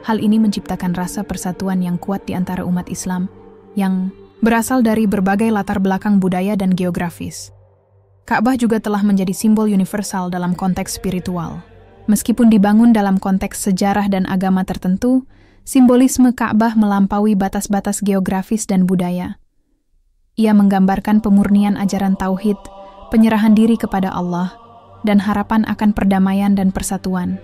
Hal ini menciptakan rasa persatuan yang kuat di antara umat Islam yang berasal dari berbagai latar belakang budaya dan geografis. Ka'bah juga telah menjadi simbol universal dalam konteks spiritual. Meskipun dibangun dalam konteks sejarah dan agama tertentu, simbolisme Ka'bah melampaui batas-batas geografis dan budaya. Ia menggambarkan pemurnian ajaran Tauhid, penyerahan diri kepada Allah, dan harapan akan perdamaian dan persatuan.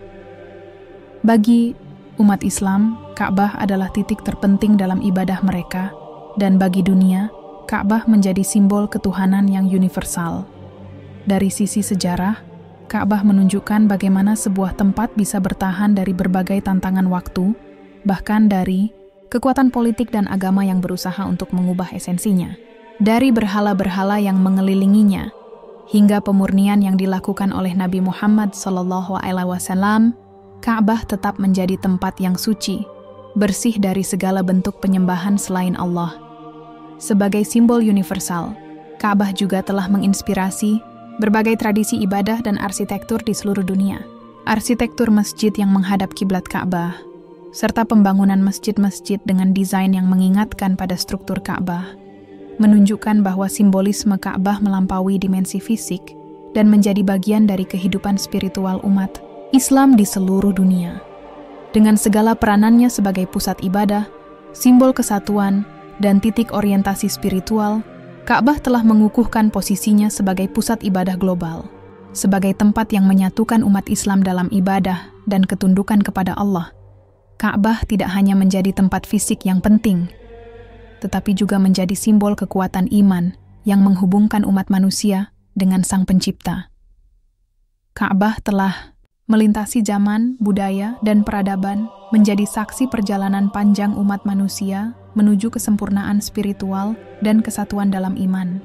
Bagi umat Islam, Ka'bah adalah titik terpenting dalam ibadah mereka, dan bagi dunia, Ka'bah menjadi simbol ketuhanan yang universal. Dari sisi sejarah, Ka'bah menunjukkan bagaimana sebuah tempat bisa bertahan dari berbagai tantangan waktu, bahkan dari kekuatan politik dan agama yang berusaha untuk mengubah esensinya. Dari berhala-berhala yang mengelilinginya, hingga pemurnian yang dilakukan oleh Nabi Muhammad SAW, Ka'bah tetap menjadi tempat yang suci, bersih dari segala bentuk penyembahan selain Allah. Sebagai simbol universal, Ka'bah juga telah menginspirasi berbagai tradisi ibadah dan arsitektur di seluruh dunia. Arsitektur masjid yang menghadap kiblat Ka'bah, serta pembangunan masjid-masjid dengan desain yang mengingatkan pada struktur Ka'bah, menunjukkan bahwa simbolisme Ka'bah melampaui dimensi fisik dan menjadi bagian dari kehidupan spiritual umat Islam di seluruh dunia. Dengan segala peranannya sebagai pusat ibadah, simbol kesatuan, dan titik orientasi spiritual, Ka'bah telah mengukuhkan posisinya sebagai pusat ibadah global, sebagai tempat yang menyatukan umat Islam dalam ibadah dan ketundukan kepada Allah. Ka'bah tidak hanya menjadi tempat fisik yang penting, tetapi juga menjadi simbol kekuatan iman yang menghubungkan umat manusia dengan Sang Pencipta. Ka'bah telah melintasi zaman, budaya, dan peradaban, menjadi saksi perjalanan panjang umat manusia menuju kesempurnaan spiritual dan kesatuan dalam iman.